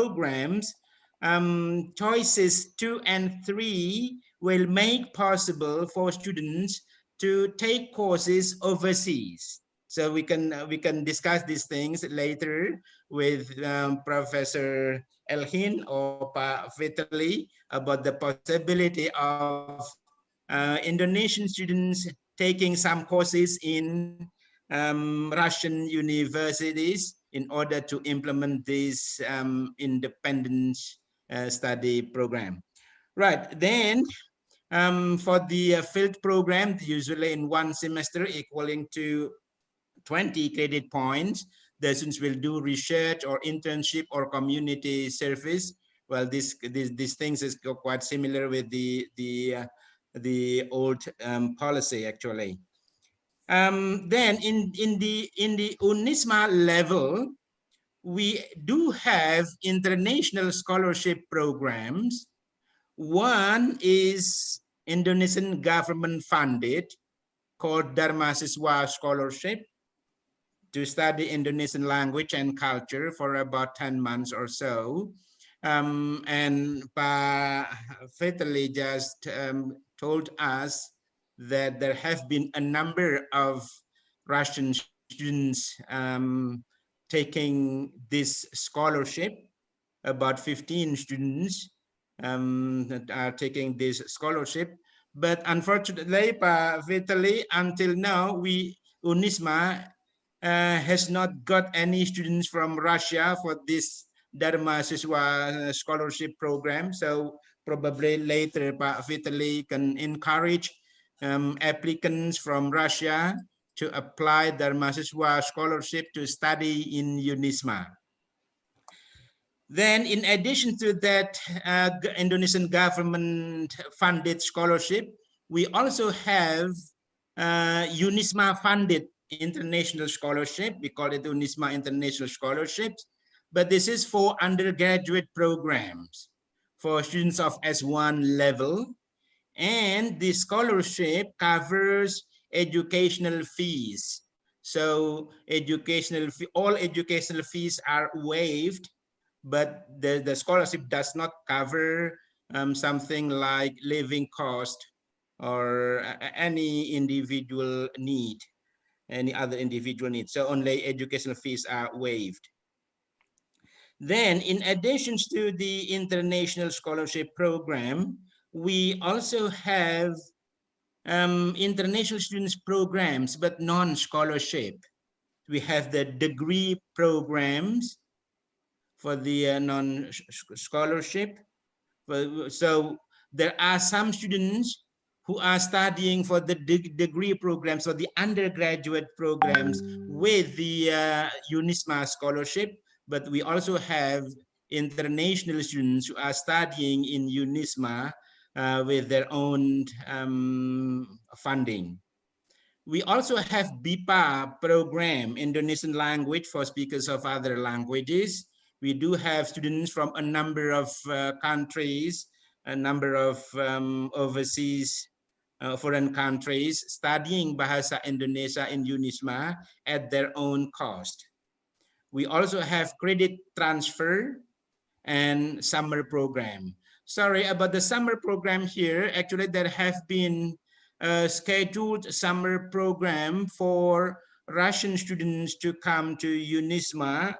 programs, choices 2 and 3 will make possible for students to take courses overseas. So we can discuss these things later with Professor Elhin or Pa Vitali about the possibility of Indonesian students taking some courses in Russian universities in order to implement this independent study program. Right, then for the field program, usually in one semester equaling to 20 credit points, the students will do research or internship or community service. Well, these things is quite similar with the old policy actually. Then in the Unisma level, we do have international scholarship programs. One is Indonesian government funded called Mahasiswa Scholarship to study Indonesian language and culture for about 10 months or so. And Pa Fatally just told us that there have been a number of Russian students taking this scholarship, about 15 students that are taking this scholarship. But unfortunately, Pa Vitali, until now, Unisma has not got any students from Russia for this Dharma Siswa scholarship program. So probably later, Pa Vitali can encourage applicants from Russia to apply Dharma Siswa scholarship to study in Unisma. Then in addition to that Indonesian government funded scholarship, we also have Unisma funded international scholarship. We call it Unisma International Scholarships, but this is for undergraduate programs for students of S1 level. And the scholarship covers educational fees. So all educational fees are waived, but the scholarship does not cover something like living cost or any individual need, any other individual need. So only educational fees are waived. Then in addition to the international scholarship program, we also have international students programs, but non-scholarship. We have the degree programs for the non-scholarship. So there are some students who are studying for the degree programs or the undergraduate programs with the Unisma scholarship, but we also have international students who are studying in Unisma with their own funding. We also have BIPA program, Indonesian language for speakers of other languages. We do have students from a number of countries, a number of overseas foreign countries studying Bahasa Indonesia in Unisma at their own cost. We also have credit transfer and summer program. Sorry about the summer program here. Actually, there have been scheduled summer program for Russian students to come to Unisma.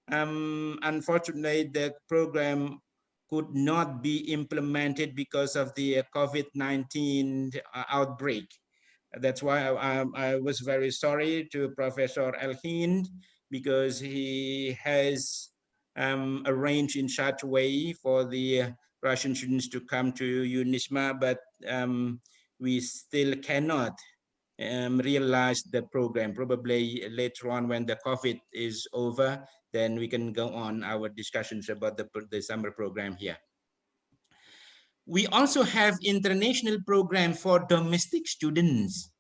Unfortunately, the program could not be implemented because of the COVID-19 outbreak. That's why I was very sorry to Professor Elhind, because he has arranged in such a way for the Russian students to come to Unisma, but we still cannot realize the program. Probably later on when the COVID is over, then we can go on our discussions about the summer program here. We also have international program for domestic students,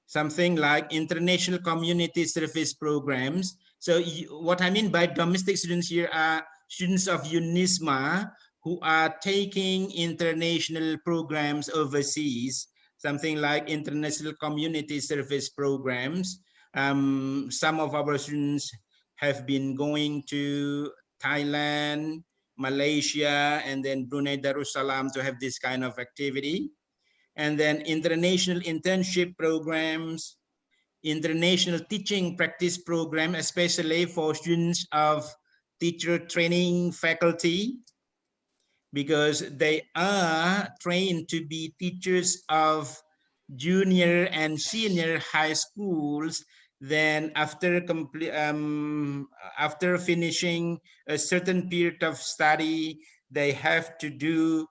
something like international community service programs. So what I mean by domestic students here are students of Unisma who are taking international programs overseas, something like international community service programs. Some of our students have been going to Thailand, Malaysia, and then Brunei Darussalam to have this kind of activity. And then international internship programs, international teaching practice program, especially for students of teacher training faculty, because they are trained to be teachers of junior and senior high schools. Then after after finishing a certain period of study, they have to do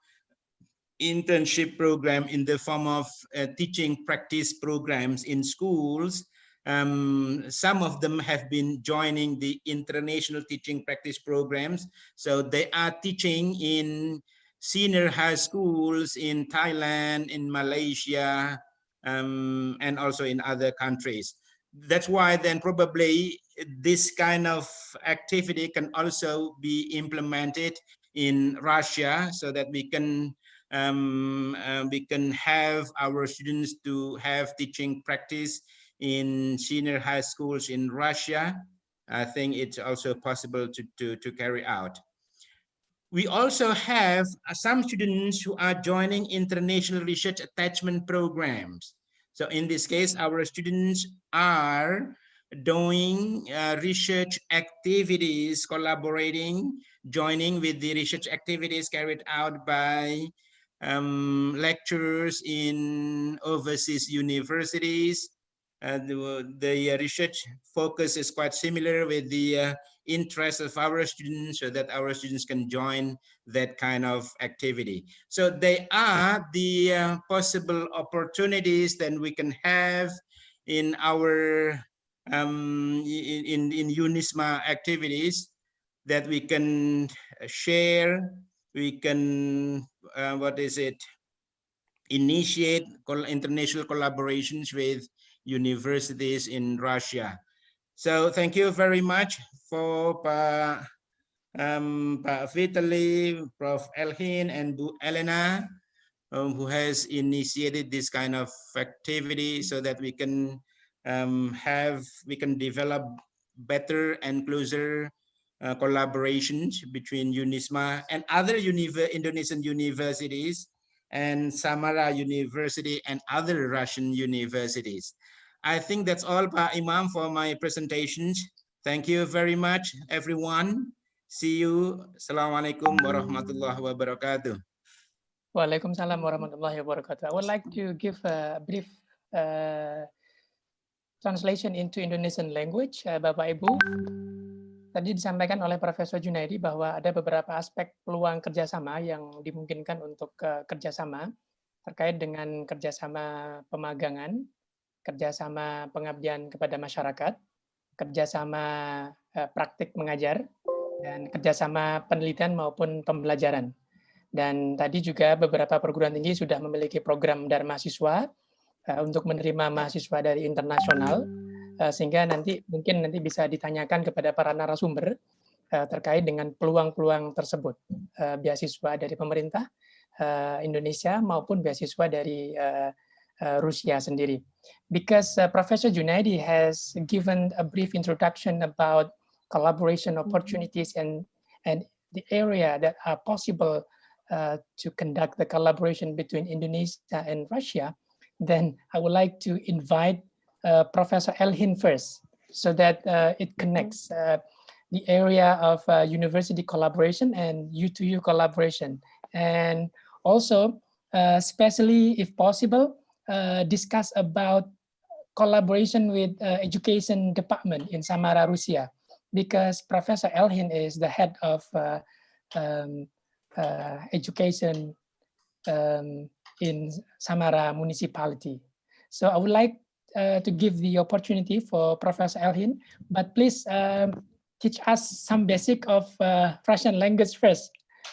internship program in the form of teaching practice programs in schools. Some of them have been joining the international teaching practice programs. So they are teaching in senior high schools in Thailand, in Malaysia, and also in other countries. That's why then probably this kind of activity can also be implemented in Russia, so that we can have our students to have teaching practice in senior high schools in Russia. I think it's also possible to carry out. We also have some students who are joining international research attachment programs. So in this case, our students are doing research activities, collaborating, joining with the research activities carried out by lecturers in overseas universities. The research focus is quite similar with the interest of our students, so that our students can join that kind of activity. So they are the possible opportunities that we can have in our in Unisma activities, that we can share, we can initiate international collaborations with universities in Russia. So thank you very much for Pak Vitaly, Prof. Elhin, and Bu Elena, who has initiated this kind of activity, so that we can develop better and closer collaborations between Unisma and other Indonesian universities, and Samara University and other Russian universities. I think that's all, Pak Imam, for my presentations. Thank you very much, everyone. See you. Assalamualaikum warahmatullahi wabarakatuh. Waalaikumsalam warahmatullahi wabarakatuh. I would like to give a brief translation into Indonesian language, Bapak Ibu. Tadi disampaikan oleh Profesor Junaidi bahwa ada beberapa aspek peluang kerjasama yang dimungkinkan untuk kerjasama terkait dengan kerjasama pemagangan, kerjasama pengabdian kepada masyarakat, kerjasama praktik mengajar, dan kerjasama penelitian maupun pembelajaran. Dan tadi juga beberapa perguruan tinggi sudah memiliki program Dharma Mahasiswa untuk menerima mahasiswa dari internasional, sehingga mungkin nanti bisa ditanyakan kepada para narasumber terkait dengan peluang-peluang tersebut, beasiswa dari pemerintah Indonesia maupun beasiswa dari Rusia sendiri. Because Professor Junaidi has given a brief introduction about collaboration opportunities and the area that are possible to conduct the collaboration between Indonesia and Russia, then I would like to invite Professor Elhin first, so that it connects the area of university collaboration and U2U collaboration. And also, especially if possible, discuss about collaboration with education department in Samara, Russia, because Professor Elhin is the head of education in Samara municipality. So I would like to give the opportunity for Professor Elhin, but please teach us some basic of Russian language first,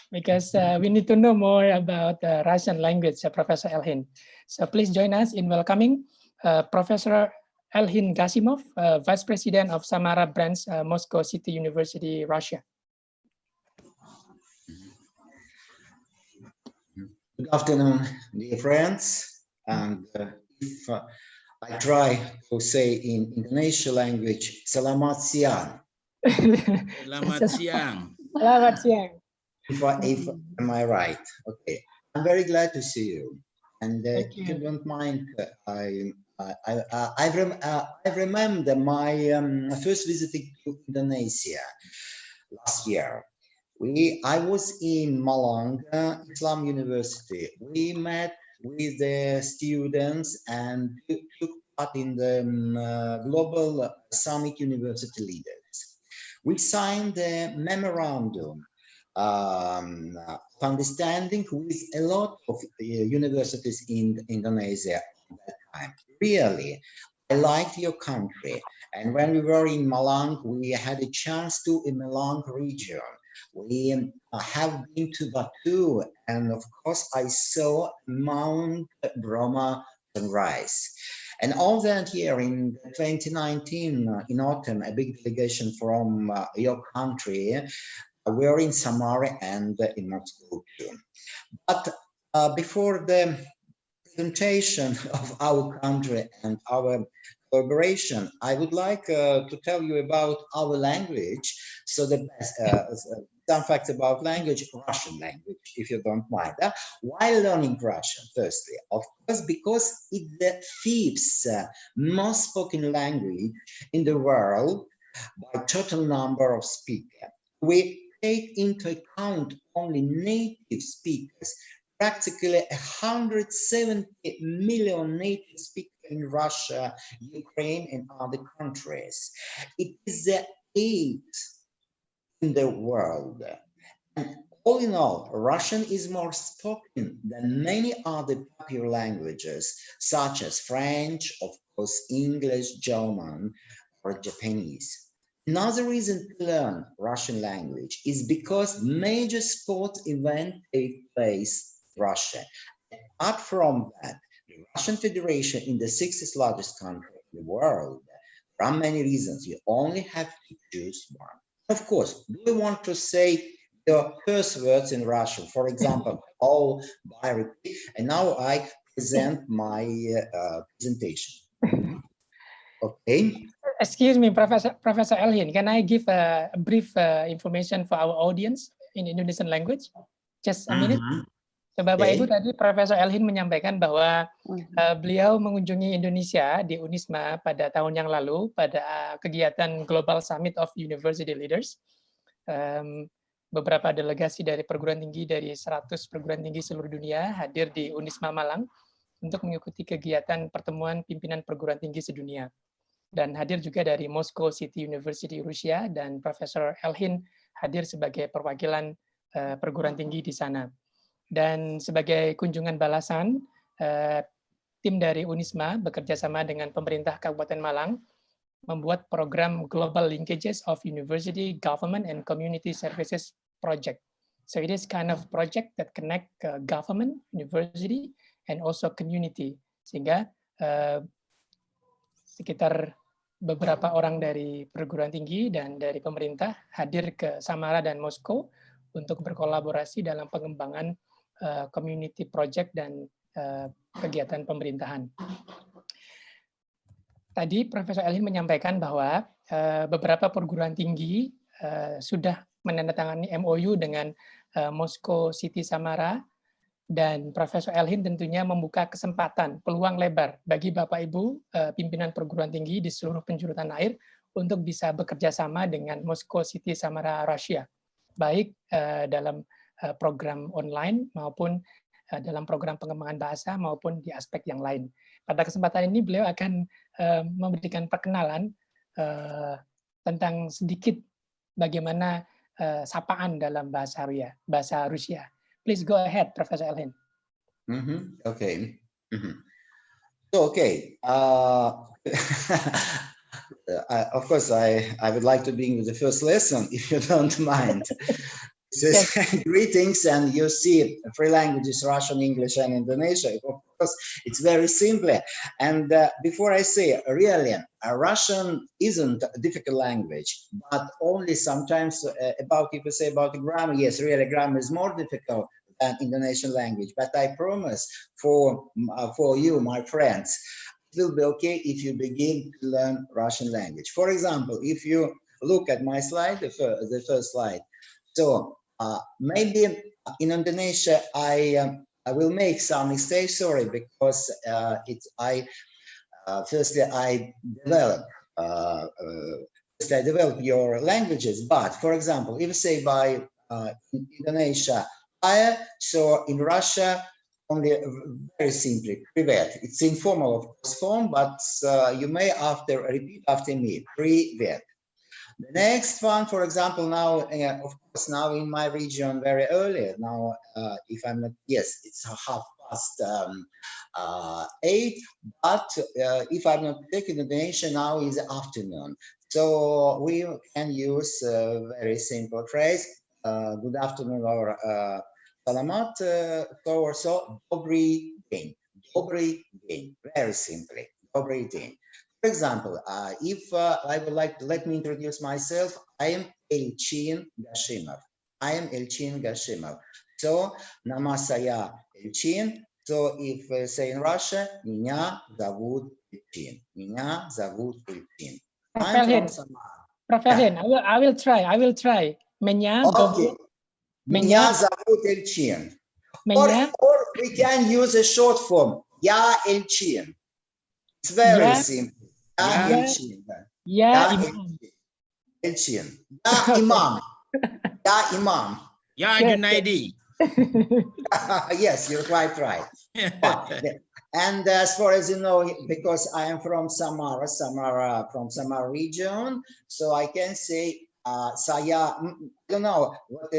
because we need to know more about Russian language, Professor Elhin. So please join us in welcoming Professor Elhin Gasimov, Vice President of Samara Branch, Moscow City University, Russia. Good afternoon, dear friends. And if I try to say in Indonesian language, Selamat siang. Selamat siang. Selamat siang. If am I right? Okay, I'm very glad to see you. And Thank if you you. don't mind, I remember my first visiting to Indonesia last year. I was in Malang, Islam University. We met with the students and took part in the Global Summit University Leaders. We signed a memorandum of understanding with a lot of universities in Indonesia at that time. Really, I liked your country. And when we were in Malang, we had a chance to in Malang region. We have been to Batu, and of course, I saw Mount Bromo sunrise. And all that year in 2019, in autumn, a big delegation from your country were in Samara and in Moscow too. But before the presentation of our country and our collaboration, I would like to tell you about our language. So some facts about language, Russian language, if you don't mind. Why learning Russian? Firstly, of course, because it's the fifth most spoken language in the world by total number of speakers. We take into account only native speakers. Practically 170 million native speakers in Russia, Ukraine, and other countries. It is the eighth in the world. And all in all, Russian is more spoken than many other popular languages, such as French, of course, English, German, or Japanese. Another reason to learn Russian language is because major sports events take place in Russia. Apart from that, the Russian Federation is the sixth largest country in the world. There are many reasons. You only have to choose one. Of course, do you want to say the first words in Russian? For example, all by repeat. And now I present my presentation. Okay. Excuse me, Professor Elhin, can I give a brief information for our audience in Indonesian language? Just a minute. So, Bapak Ibu, tadi Profesor Elhin menyampaikan bahwa beliau mengunjungi Indonesia di Unisma pada tahun yang lalu pada kegiatan Global Summit of University Leaders. Beberapa delegasi dari perguruan tinggi dari 100 perguruan tinggi seluruh dunia hadir di Unisma Malang untuk mengikuti kegiatan pertemuan pimpinan perguruan tinggi sedunia. Dan hadir juga dari Moscow City University Rusia, dan Profesor Elhin hadir sebagai perwakilan perguruan tinggi di sana. Dan sebagai kunjungan balasan, tim dari Unisma bekerja sama dengan pemerintah Kabupaten Malang membuat program Global Linkages of University, Government, and Community Services Project. So it is kind of project that connect government, university, and also community. Sehingga sekitar beberapa orang dari perguruan tinggi dan dari pemerintah hadir ke Samara dan Moskow untuk berkolaborasi dalam pengembangan community project dan kegiatan pemerintahan. Tadi Profesor Elhin menyampaikan bahwa beberapa perguruan tinggi sudah menandatangani MOU dengan Moscow City Samara, dan Profesor Elhin tentunya membuka kesempatan, peluang lebar bagi Bapak Ibu pimpinan perguruan tinggi di seluruh penjuru tanah air untuk bisa bekerja sama dengan Moscow City Samara Rusia, baik dalam program online maupun dalam program pengembangan bahasa maupun di aspek yang lain. Pada kesempatan ini beliau akan memberikan perkenalan tentang sedikit bagaimana sapaan dalam bahasa Rusia. Please go ahead, Professor Elhin. Okay. So, okay. Of course, I would like to begin with the first lesson, if you don't mind. Yes. Greetings, and you see three languages: Russian, English, and Indonesian. Of course, it's very simple. And before I say, really, Russian isn't a difficult language, but only sometimes if you say about the grammar, yes, really, grammar is more difficult than Indonesian language. But I promise for you, my friends, it will be okay if you begin to learn Russian language. For example, if you look at my slide, the first slide. So maybe in Indonesia, I will make some mistakes. Sorry, because firstly I develop your languages. But for example, if you say by Indonesia, so in Russia, only very simply, privet. It's informal, of course, form, but you may repeat after me, privet. The next one, for example, now, of course, now in my region, very early. Now, if I'm not, yes, it's 8:30. But if I'm not taking Indonesia, now is afternoon. So we can use a very simple phrase, good afternoon, or Selamat so Dobry день. Dobry день. Very simply, Dobry день. For example, if I would like to let me introduce myself, I am Elchin Gashimov. I am Elchin Gashimov. So, nama saya Elchin. So, if say in Russia, меня зовут Elchin. Меня зовут Elchin. I'm from Samara. Prof. Elchin, I will try. Меня okay. Меня зовут Elchin. Or we can use a short form. Я Elchin. It's very simple. Elchin. Elchin. Imam. Imam. Junaidi. Yes, you're quite right. And as far as you know, because I am from Samara, from Samara region, so I can say saya, I don't know what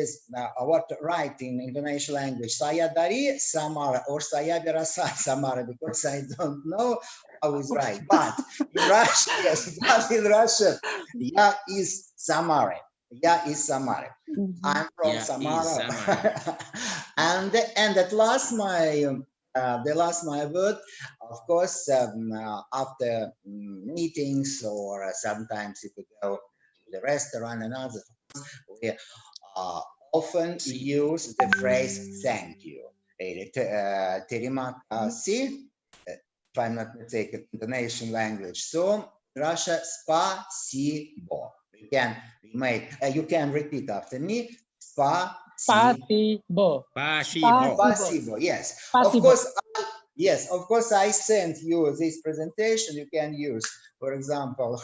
right in Indonesian language, saya dari Samara or saya berasal Samara, because I don't know how is right. But in Russia, yes, but in Russia, ya is Samara. Ya is Samara. I'm from Samara. and at last my word, of course, after meetings or sometimes if we go to the restaurant and others, we often use the phrase thank you. Terima kasih, if I'm not mistaken, Indonesian language. So Russia, spasibo. You can repeat after me. Spasibo. Yes. Of course. Yes. Of course. I sent you this presentation. You can use, for example,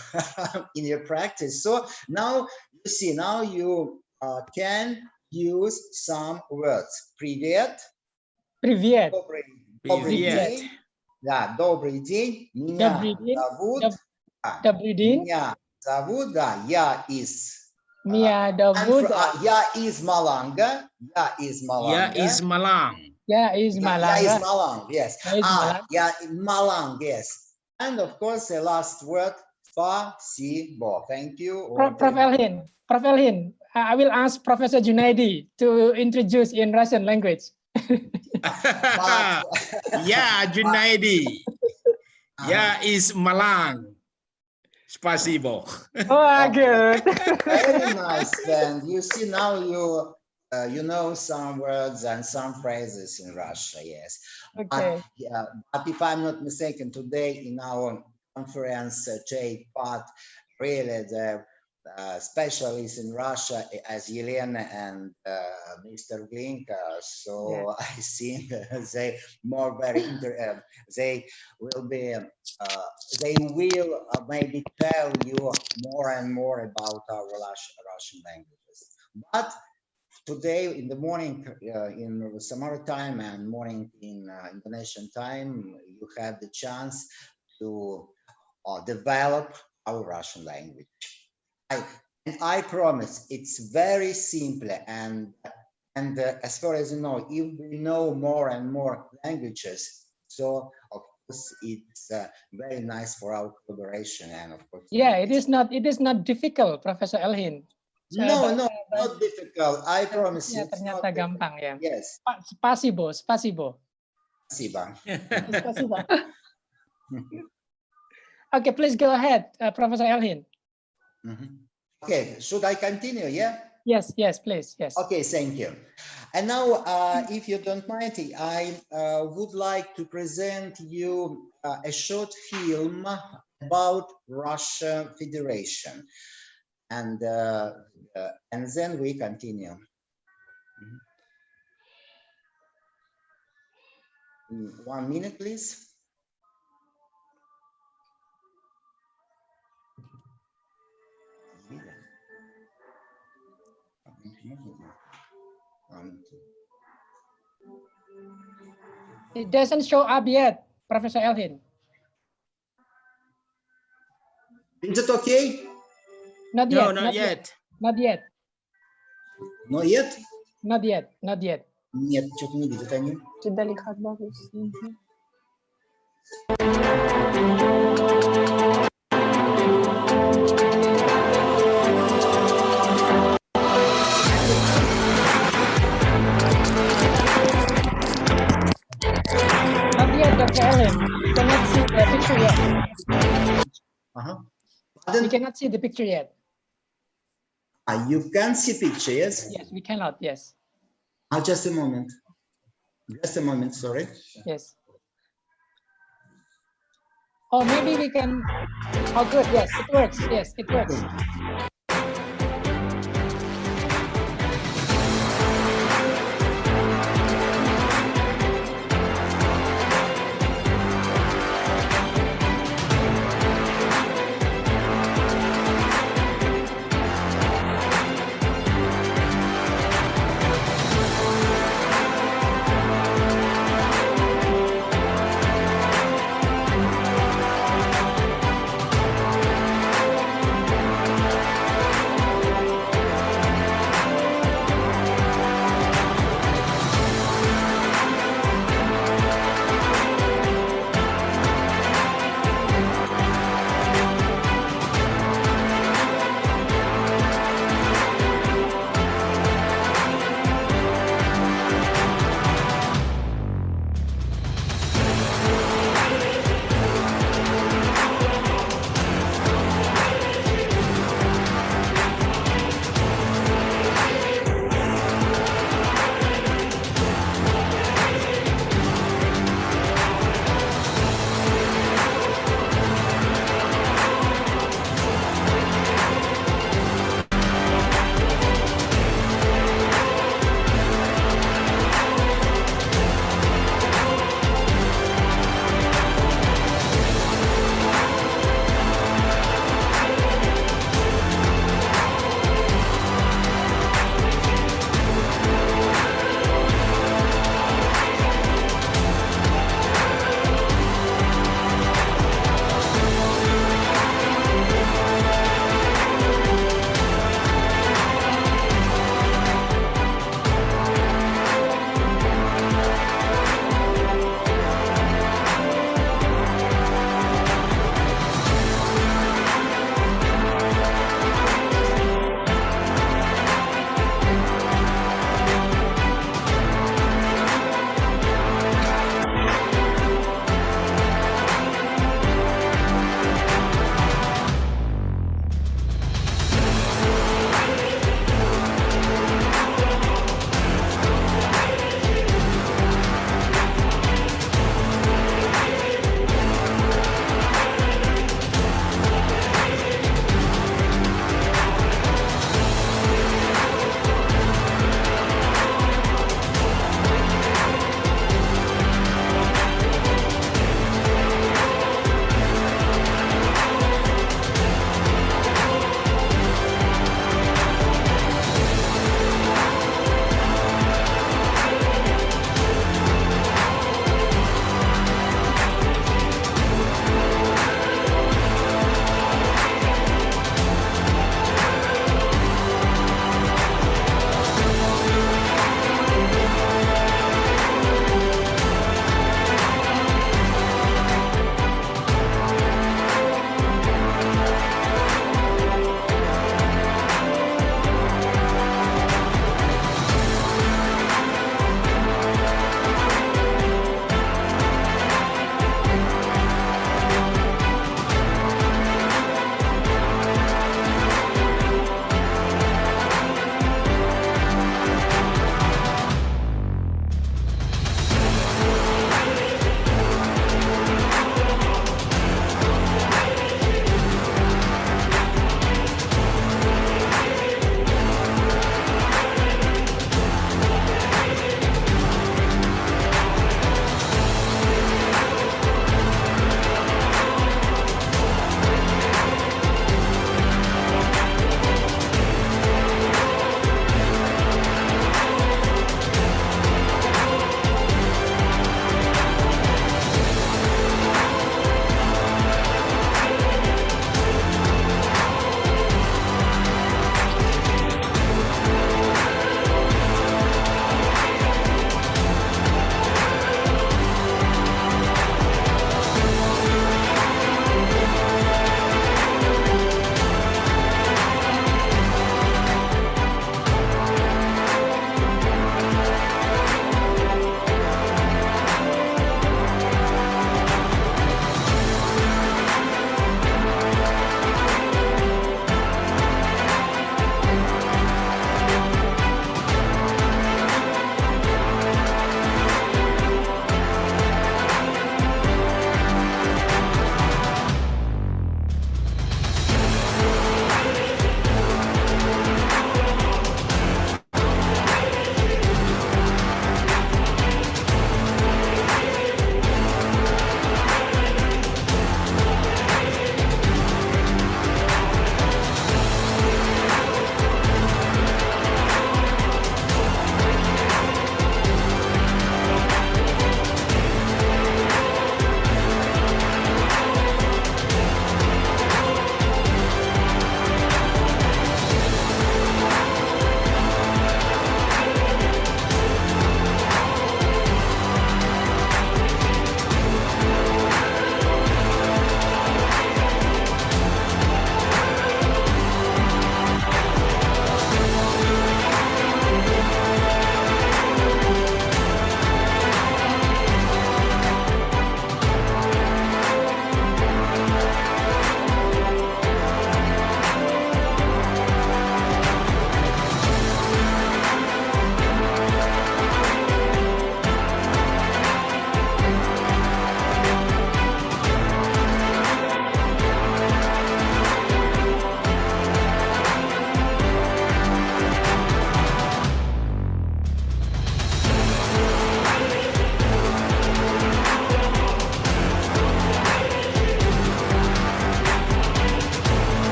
in your practice. So now you see. Now you can use some words. Привет. Привет. Добрый день. Да. Добрый день. Меня зовут. Добрый день. Меня зовут. Да. Я из. Меня зовут. Я из Малanga. Я из Malanga. Ya is Malang. Ya is Malang. Ya is Malang. Yes. Ya Malang. Yes. And of course, the last word. Spasibo. Thank you. Prof. Elchin, I will ask Professor Junaidi to introduce in Russian language. Ya Junaidi. Ya is Malang. Spasibo. Oh, good. Very nice. And you see now you know some words and some phrases in Russia. Yes. Okay. But if I'm not mistaken, today in our conference take part really the specialists in Russia as Yelena and Mr. Glinka. So I think they they will be maybe tell you more and more about our Russian languages. But today in the morning in Samara time and morning in Indonesian time, you have the chance to develop our Russian language. I promise it's very simple, and as far as you know, if we know more and more languages, so of course it's very nice for our collaboration, and of course it is not difficult, Professor Elchin. No, not difficult. I promise you. Ternyata gampang ya. Yes. Spasibo. Okay, please go ahead, Professor Elchin. Okay, should I continue? Yeah. Yes, please. Yes. Okay, thank you. And now, if you don't mind, I would like to present you a short film about Russian Federation. and then we continue. 1 minute, please. It doesn't show up yet, Professor Elvin. Is it okay? Not No, yet. not yet. Not yet. Not yet? Not yet. Not yet. Нет, что-то не видит они. Sudah lihat bagus. Not yet, Dr. Ellen. You cannot see the picture yet. Pardon? We cannot see the picture yet. You can see picture, yes? Yes, we cannot. Yes. Just a moment. Just a moment, sorry. Yes. Oh, maybe we can. Oh, good. Yes, it works. Yes, it works.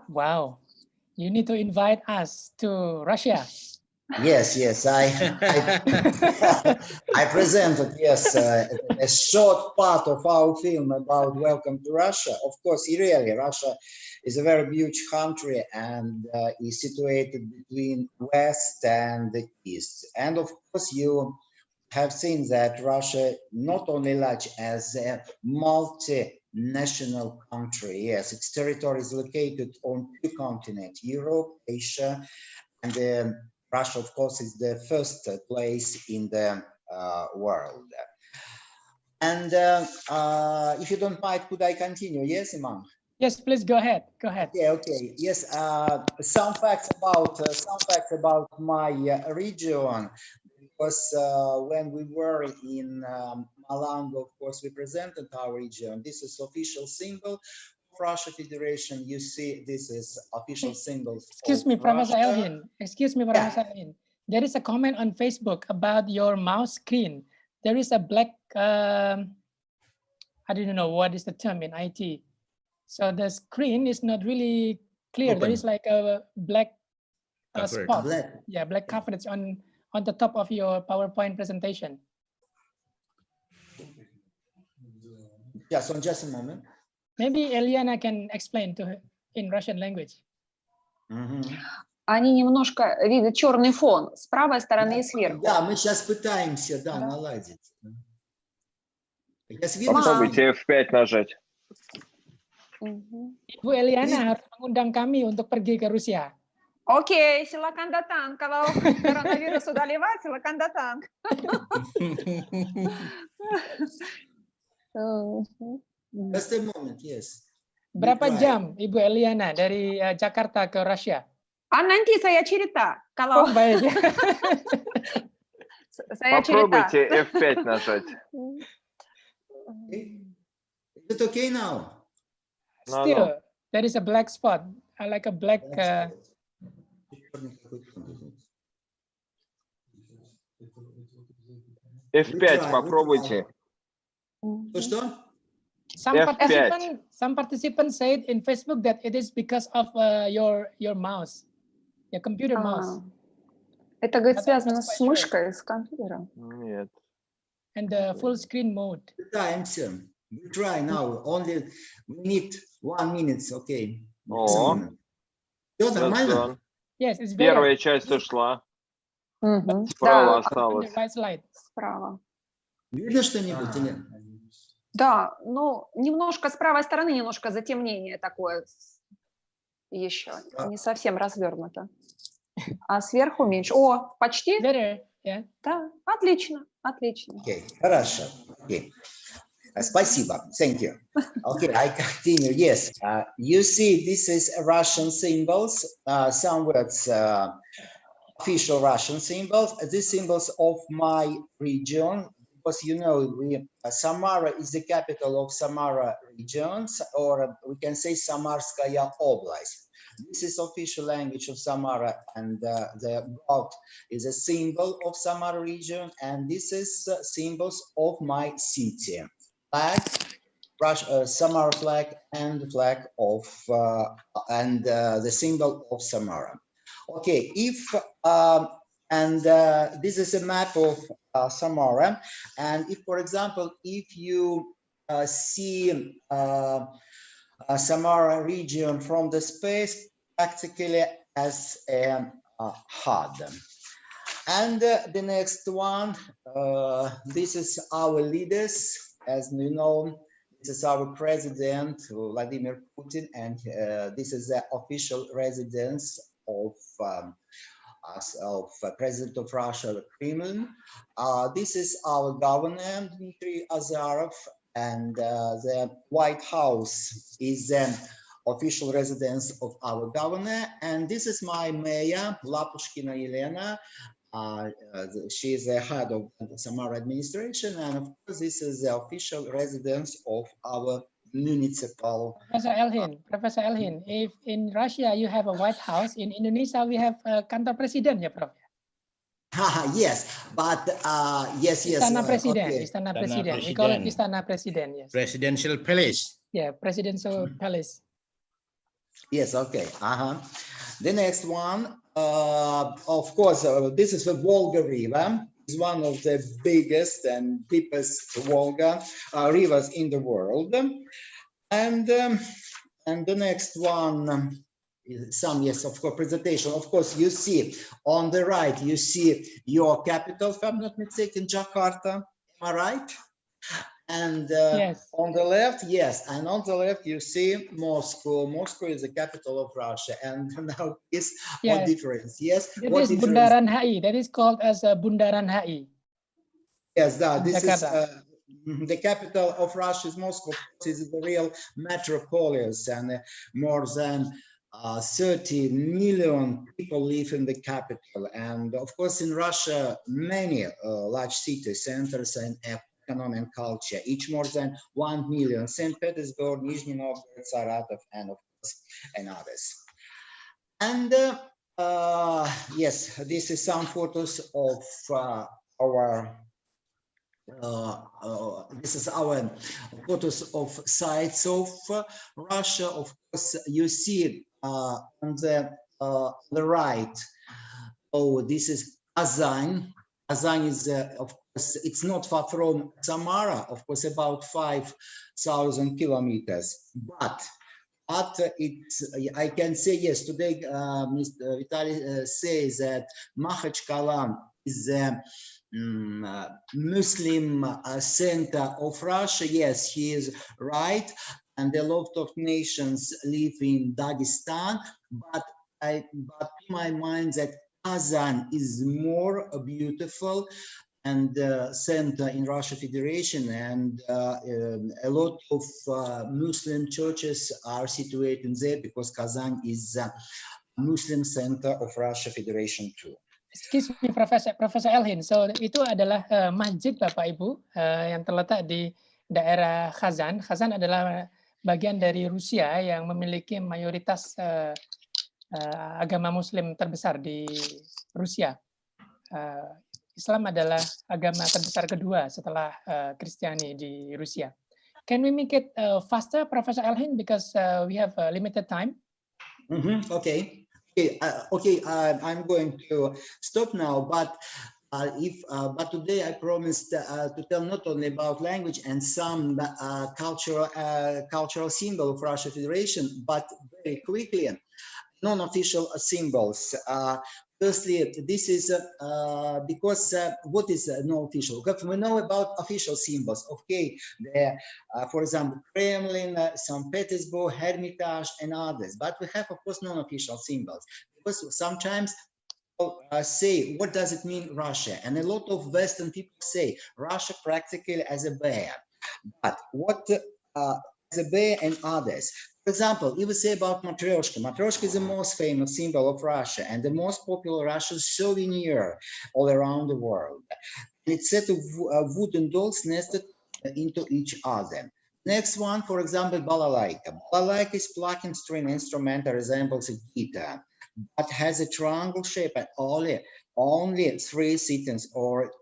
Wow. You need to invite us to Russia. Yes, I I presented, yes, a short part of our film about Welcome to Russia. Of course, really, Russia is a very huge country and is situated between West and the East. And of course, you have seen that Russia not only large as a multinational country, yes, its territory is located on 2 continents, Europe, Asia, and Russia, of course, is the first place in the world. And if you don't mind, could I continue? Yes, Iman? Yes, please go ahead. Go ahead. Okay. Yes, some facts about my region. Because when we were in Malang, of course, we presented our region. This is official symbol of Russia Federation. You see, this is official symbols. Excuse me, Professor Elhin. Excuse me, Professor Elhin. There is a comment on Facebook about your mouse screen. There is a black, I don't know what is the term in IT. So the screen is not really clear. Open. There is like a black spot. Black coverage on the top of your PowerPoint presentation. Just a moment. Maybe Eliana can explain to her in Russian language. Они немножко видят черный фон с правой стороны и сверху. Да, мы сейчас пытаемся, наладить. Попробуйте F5 нажать. Ibu Eliana harus mengundang kami untuk pergi ke Rusia. Окей, silakan datang. Kalau коронавирус sudah lewat, silakan datang. Just a moment, yes. Berapa jam Ibu Eliana dari Jakarta ke Rusia? Nanti saya cerita. Kalau baik. Saya cerita. Попробуйте F5 нажать. Is it okay now? Still, there is a black spot, like a black. F5 попробуйте. Что? Some participants said in Facebook that it is because of your mouse, your computer mouse. Это, говорит, связано с мышкой, с компьютером. Нет. And the full screen mode. We try now. Only we need 1 minute, okay? О, нормально? Yes, it's very. Первая часть ушла. Справа осталось. Справа. Видно что-нибудь или? Да, ну, немножко с правой стороны, немножко затемнение такое еще, не совсем развернуто. А сверху меньше. О, почти? Yeah. Да, отлично, отлично. Okay, хорошо. Okay. Спасибо. Thank you. Okay, I continue. Yes, you see, this is Russian symbols. Some words, official Russian symbols. These symbols of my region. Because you know, Samara is the capital of Samara regions, or we can say Samarskaya Oblast. This is official language of Samara, and the god is a symbol of Samara region, and this is symbols of my city. Flag, Samara flag, and the flag of the symbol of Samara. Okay, this is a map of Samara, and if, for example, if you see Samara region from the space, practically as a HUD. And the next one, this is our leaders. As you know, this is our president, Vladimir Putin, and this is the official residence of President of Russia, Kremlin. This is our governor, Dmitry Azarov, and the White House is the official residence of our governor. And this is my mayor, Lapushkina Elena. She is the head of the Samara administration, and of course, this is the official residence of our municipal. Professor Elhin, if in Russia you have a White House, in Indonesia we have a Kantor Presiden, ya, Prof? Yes, but yes. Istana Presiden, okay. Istana Presiden. We call it Istana Presiden. Yes. Presidential Palace. Yeah, Presidential Palace. Yes, okay. The next one, of course, this is the Volga River. It's one of the biggest and deepest Volga rivers in the world. And the next one, some, yes, of course, presentation. Of course, you see on the right, you see your capital, if I'm not mistaken, Jakarta. Am I right? And Yes. on the left, yes, and on the left you see Moscow. Moscow is the capital of Russia. And now is what Yes. difference? Yes, That what is difference? Bundaran HI. That is called as Bundaran HI. Yes, this Jakarta. is the capital of Russia is Moscow. This is the real metropolis, and more than 30 million people live in the capital. And of course, in Russia, many large city centers and economy and culture, each more than 1 million. St. Petersburg, Nizhny Novgorod, Saratov, and of course, and others. And yes, this is some photos of our this is our photos of sites of Russia. Of course, you see on the right. Oh, this is Kazan. Kazan is, of course, it's not far from Samara. Of course, about 5,000 kilometers. But it's, I can say yes. Today, Mr. Vitaly says that Makhachkala is the Muslim center of Russia. Yes, he is right, and a lot of nations live in Dagestan. But to my mind, that Kazan is more beautiful and center in Russia Federation, and a lot of Muslim churches are situated there because Kazan is a Muslim center of Russia Federation too. Excuse me, Profesor Elhin. So itu adalah masjid Bapak Ibu yang terletak di daerah Kazan. Kazan adalah bagian dari Rusia yang memiliki mayoritas agama Muslim terbesar di Rusia. Islam adalah agama terbesar kedua setelah Kristiani di Rusia. Can we make it faster, Professor Elhin, because we have limited time? Okay. I'm going to stop now, but but today I promised to tell not only about language and some cultural symbol of Russia Federation, but very quickly non-official symbols. Firstly, this is because what is non-official? We know about official symbols. Okay, for example, Kremlin, St. Petersburg, Hermitage, and others. But we have, of course, non-official symbols because sometimes people say, what does it mean, Russia? And a lot of Western people say Russia practically as a bear. But what as a bear and others? For example, if we say about Matryoshka, Matryoshka is the most famous symbol of Russia and the most popular Russian souvenir all around the world. It's set of wooden dolls nested into each other. Next one, for example, balalaika. Balalaika is plucking string instrument that resembles a guitar, but has a triangle shape and only 3 sittings or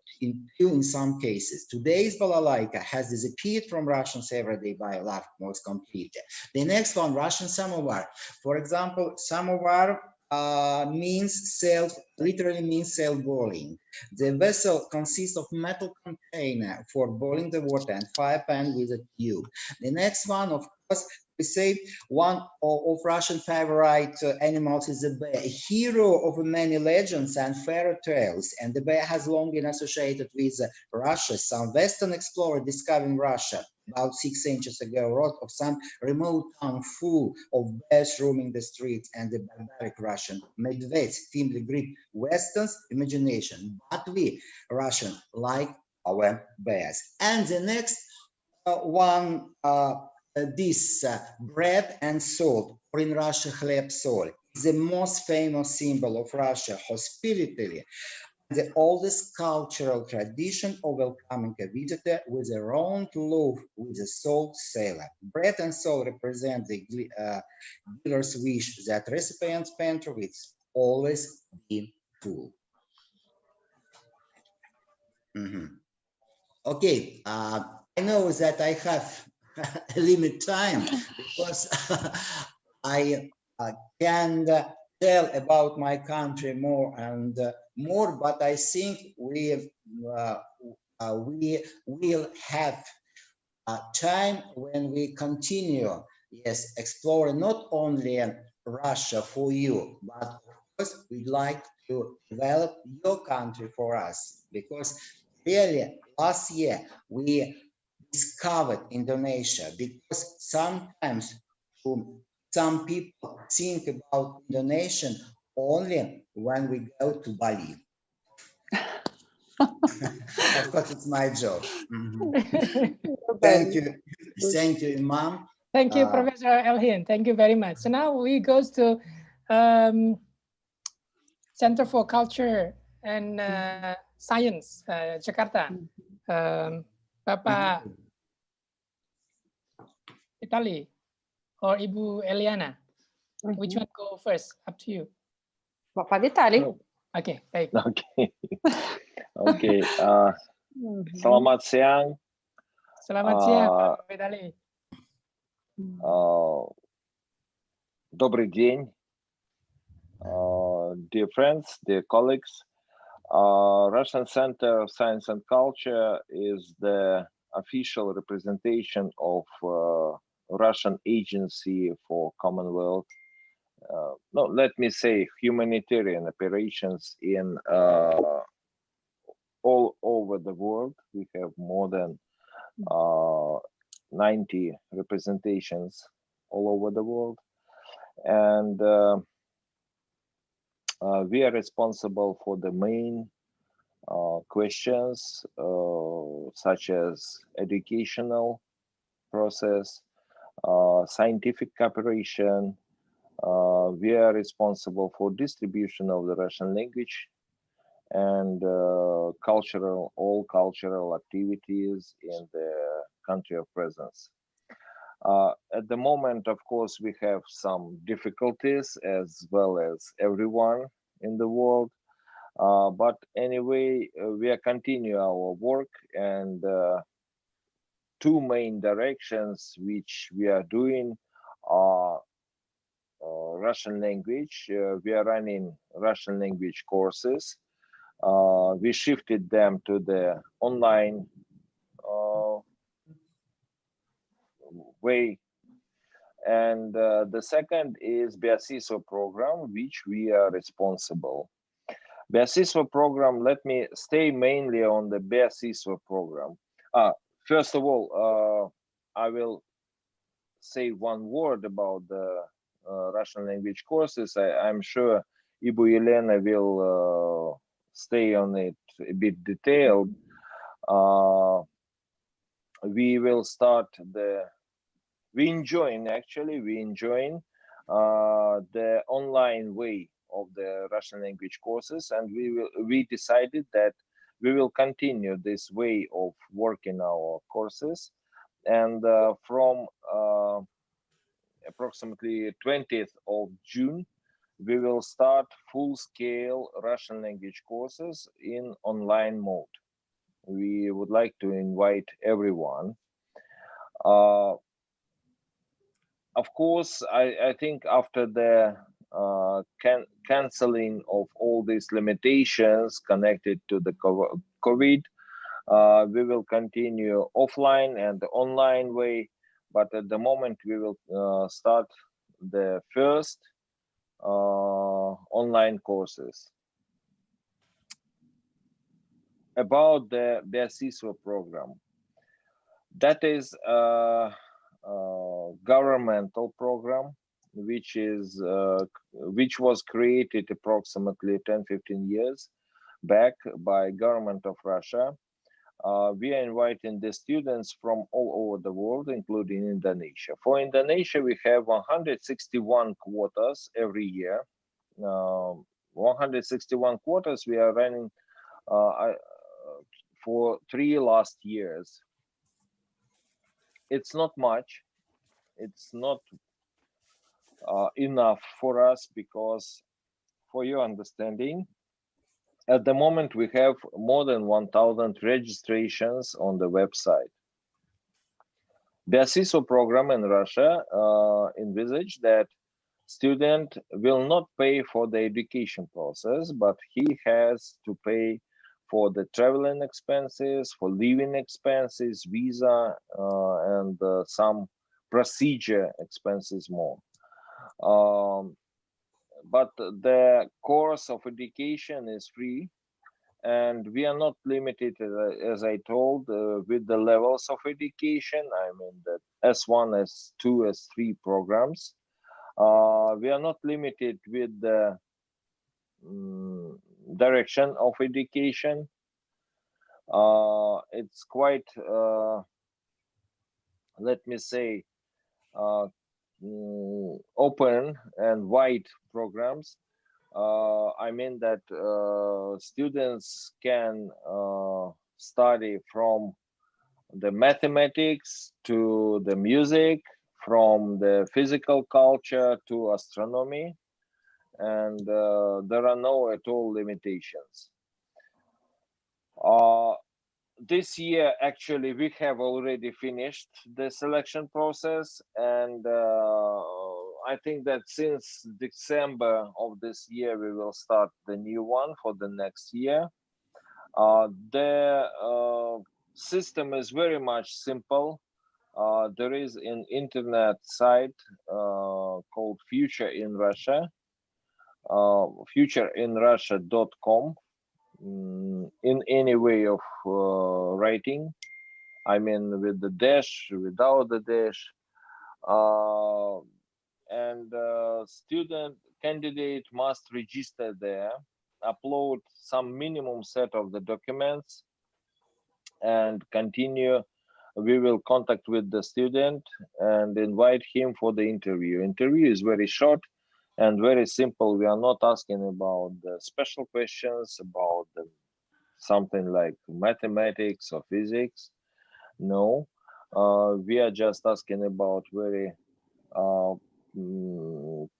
in some cases. Today's balalaika has disappeared from Russians every day by almost completely. The next one, Russian samovar. For example, samovar literally means self-boiling. The vessel consists of metal container for boiling the water and fire pan with a tube. The next one, of course, we say one of Russian favorite animals is the bear, a hero of many legends and fairy tales, and the bear has long been associated with Russia. Some Western explorer discovering Russia about 6 centuries ago wrote of some remote town full of bears roaming the streets, and the barbaric Russian medvedes firmly grip Western's imagination. But we, Russians, like our bears. And the next one, this bread and salt, or in Russia, chleb sol, is the most famous symbol of Russia, hospitality, the oldest cultural tradition of welcoming a visitor with a round loaf with a salt cellar. Bread and salt represent the giver's wish that recipient's pantry will always be full. Okay, I know that I have a limit time because I can tell about my country more and more, but I think we will have a time when we continue, yes, explore not only Russia for you, but of course we'd like to develop your country for us, because really last year we discovered Indonesia, because sometimes some people think about Indonesia only when we go to Bali. Of course, it's my job. Thank you. Thank you, Imam. Thank you, Professor Elhin. Thank you very much. So now we goes to Center for Culture and Science, Jakarta. Bapak Vitali or Ibu Eliana, which one go first? Up to you. Bapak Vitali. Okay, baik. Okay. Okay. Selamat siang. Selamat siang, Bapak Vitali. Добрый день, dear friends, dear colleagues. Russian Center of Science and Culture is the official representation of Russian Agency for Commonwealth. No, let me say humanitarian operations in all over the world. We have more than 90 representations all over the world, and we are responsible for the main questions such as educational process, scientific cooperation. We are responsible for distribution of the Russian language and all cultural activities in the country of presence. At the moment, of course, we have some difficulties as well as everyone in the world. But anyway, we are continue our work, and two main directions which we are doing are Russian language. We are running Russian language courses. We shifted them to the online way. And the second is Beasiswa program, which we are responsible. Beasiswa program, let me stay mainly on the Beasiswa program. First of all, I will say one word about the Russian language courses. I'm sure Ibu Elena will stay on it a bit detailed. We will start we enjoying the online way of the Russian language courses, and we decided that we will continue this way of working our courses, and from approximately 20th of June we will start full-scale Russian language courses in online mode. We would like to invite everyone. Of course, I think after the canceling of all these limitations connected to the COVID, we will continue offline and the online way. But at the moment, we will start the first online courses. About the Beasiswa program, that is a governmental program which was created approximately 10-15 years back by government of Russia. We are inviting the students from all over the world, including Indonesia. For Indonesia, we have 161 quotas every year. 161 quotas we are running for 3 last years. It's not much. It's not enough for us because, for your understanding, at the moment we have more than 1,000 registrations on the website. Beasiswa program in Russia envisage that student will not pay for the education process, but he has to pay for the traveling expenses, for living expenses, visa, and some procedure expenses more. But the course of education is free, and we are not limited, as I told, with the levels of education. I mean the S1, S2, S3 programs. We are not limited with the direction of education. It's quite, let me say, open and wide programs. I mean that students can study from the mathematics to the music, from the physical culture to astronomy, and there are no at all limitations. This year, actually, we have already finished the selection process, and I think that since December of this year, we will start the new one for the next year. The system is very much simple. There is an internet site called Future in Russia, futureinrussia.com. In any way of writing, I mean with the dash, without the dash, and student candidate must register there, upload some minimum set of the documents, and continue. We will contact with the student and invite him for the interview. Interview is very short and very simple. We are not asking about the special questions about something like mathematics or physics. No, we are just asking about very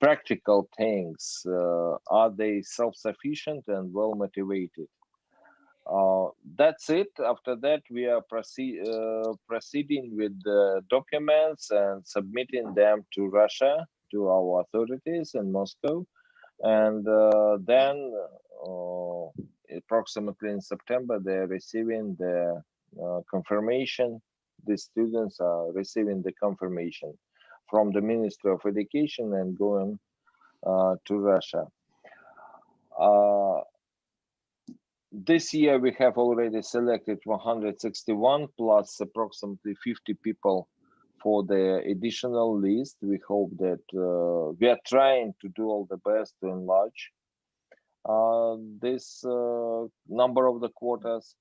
practical things. Are they self-sufficient and well motivated? That's it. After that, we are proceeding with the documents and submitting them to Russia, to our authorities in Moscow, and then approximately in September they're receiving the confirmation. The students are receiving the confirmation from the Ministry of Education and going to Russia. This year we have already selected 161 plus approximately 50 people for the additional list. We hope that we are trying to do all the best to enlarge this number of the quotas.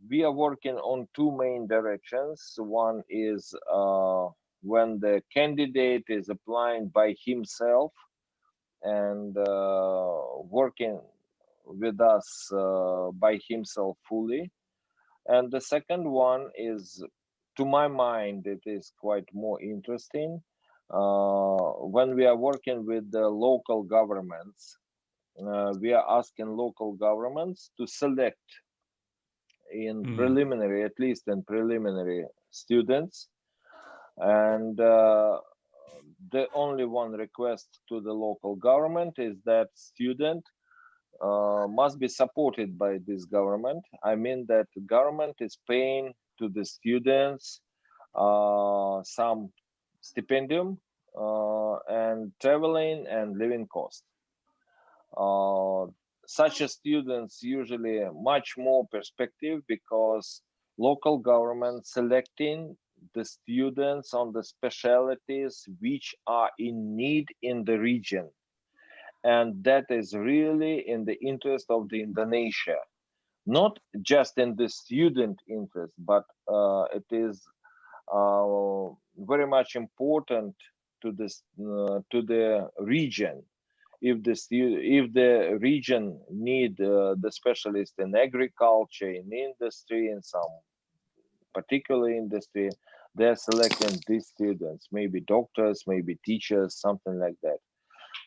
We are working on two main directions. One is when the candidate is applying by himself and working with us by himself fully. And the second one is, to my mind, it is quite more interesting when we are working with the local governments. We are asking local governments to select in preliminary, at least in preliminary, students. And the only one request to the local government is that student must be supported by this government. I mean that the government is paying to the students some stipendium and traveling and living cost. Such a students usually much more perspective because local government selecting the students on the specialties which are in need in the region. And that is really in the interest of the Indonesia, not just in the student interest, but it is very much important to this to the region. If the region need the specialist in agriculture, in industry, in some particular industry, they're selecting these students, maybe doctors, maybe teachers, something like that.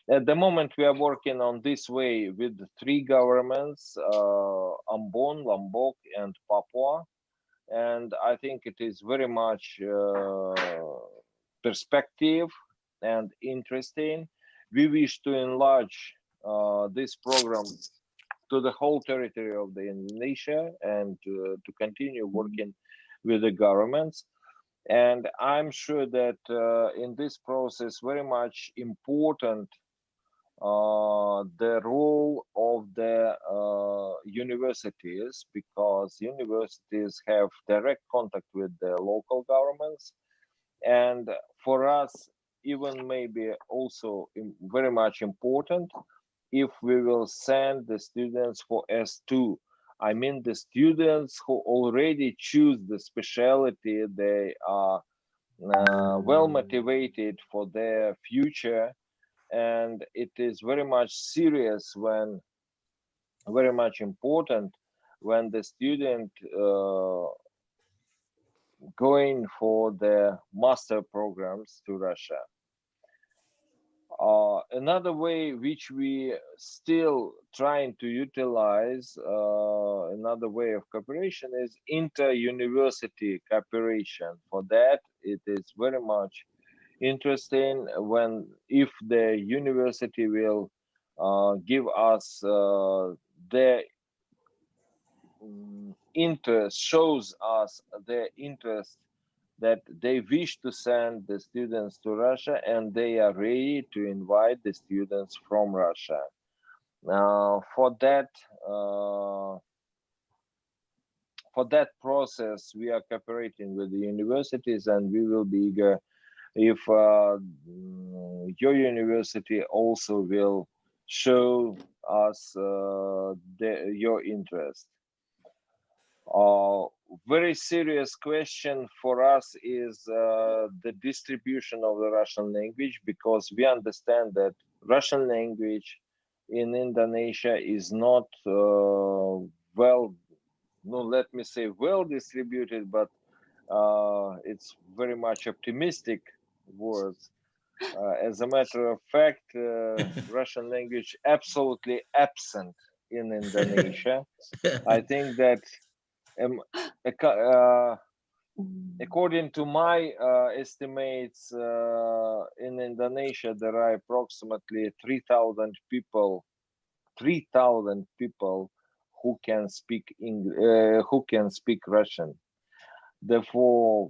At the moment, we are working on this way with three governments, Ambon, Lombok, and Papua. And I think it is very much perspective and interesting. We wish to enlarge this program to the whole territory of the Indonesia and to continue working with the governments. And I'm sure that in this process, very much important the role of the universities, because universities have direct contact with the local governments. And for us, even maybe also very much important, if we will send the students for S2, I mean the students who already choose the specialty, they are well motivated for their future, and it is very much serious when, very much important when the student going for the master programs to Russia. Another way which we still trying to utilize, another way of cooperation is inter-university cooperation. For that, it is very much interesting when, if the university will give us their interest, shows us their interest that they wish to send the students to Russia, and they are ready to invite the students from Russia. For that process, we are cooperating with the universities, and we will be eager if your university also will show us your interest. Very serious question for us is the distribution of the Russian language, because we understand that Russian language in Indonesia is not well distributed, but it's very much optimistic words. As a matter of fact, Russian language absolutely absent in Indonesia. I think that according to my estimates, in Indonesia there are approximately 3,000 people who can speak Russian. Therefore,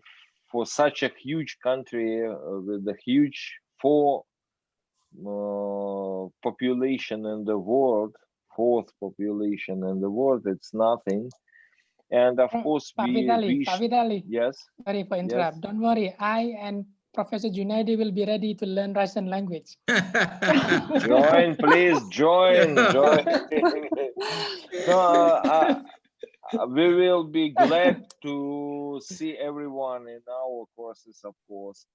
for such a huge country with a huge population in the world, fourth population in the world, it's nothing. And of course, Pak Vitali, yes. Sorry for interrupt. Yes. Don't worry, I and Professor Junaidi will be ready to learn Russian language. Join, please, join. We will be glad to see everyone in our courses, of course.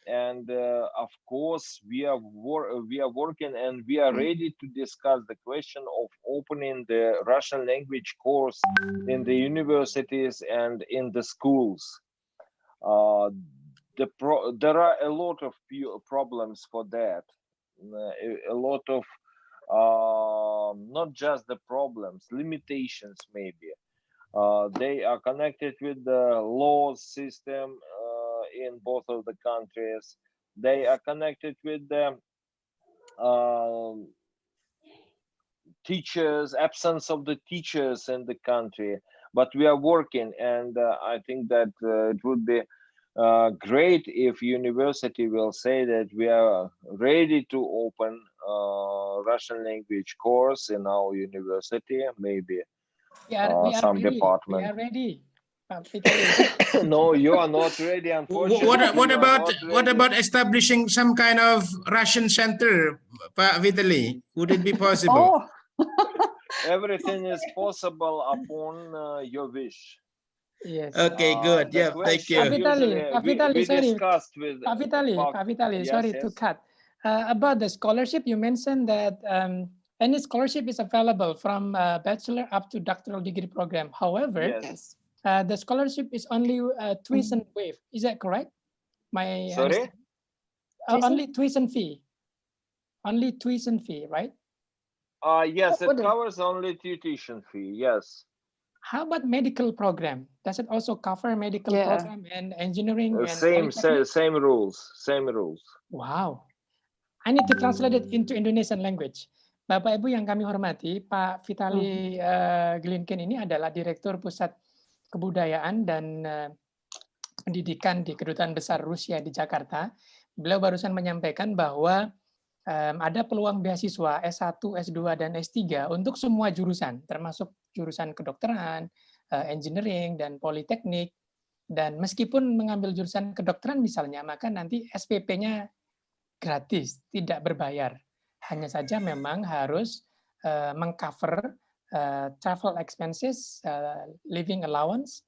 And of course, we are working, and we are ready to discuss the question of opening the Russian language course in the universities and in the schools. There are a lot of problems for that. A lot of not just the problems, limitations maybe. They are connected with the law system in both of the countries. They are connected with the teachers, absence of the teachers in the country. But we are working, and I think that it would be great if university will say that we are ready to open Russian language course in our university, maybe some department. We are ready. No, you are not ready, unfortunately. What about establishing some kind of Russian center, Pak Vitali? Would it be possible? Everything is possible upon your wish. Yes. Okay, good. Yeah, thank you. Pak Vitali, sorry to cut. About the scholarship, you mentioned that any scholarship is available from bachelor up to doctoral degree program. However, the scholarship is only tuition waive. Is that correct? Sorry? Only tuition fee. Only tuition fee, right? Yes, it covers only tuition fee. Yes. How about medical program? Does it also cover medical program and engineering and Same rules. Wow. I need to translate it into Indonesian language. Bapak Ibu yang kami hormati, Pak Vitali Glinken ini adalah Direktur Pusat Kebudayaan dan Pendidikan di Kedutaan Besar Rusia di Jakarta. Beliau barusan menyampaikan bahwa ada peluang beasiswa S1, S2, dan S3 untuk semua jurusan, termasuk jurusan kedokteran, engineering, dan politeknik. Dan meskipun mengambil jurusan kedokteran misalnya, maka nanti SPP-nya gratis, tidak berbayar. Hanya saja memang harus mengcover travel expenses, living allowance,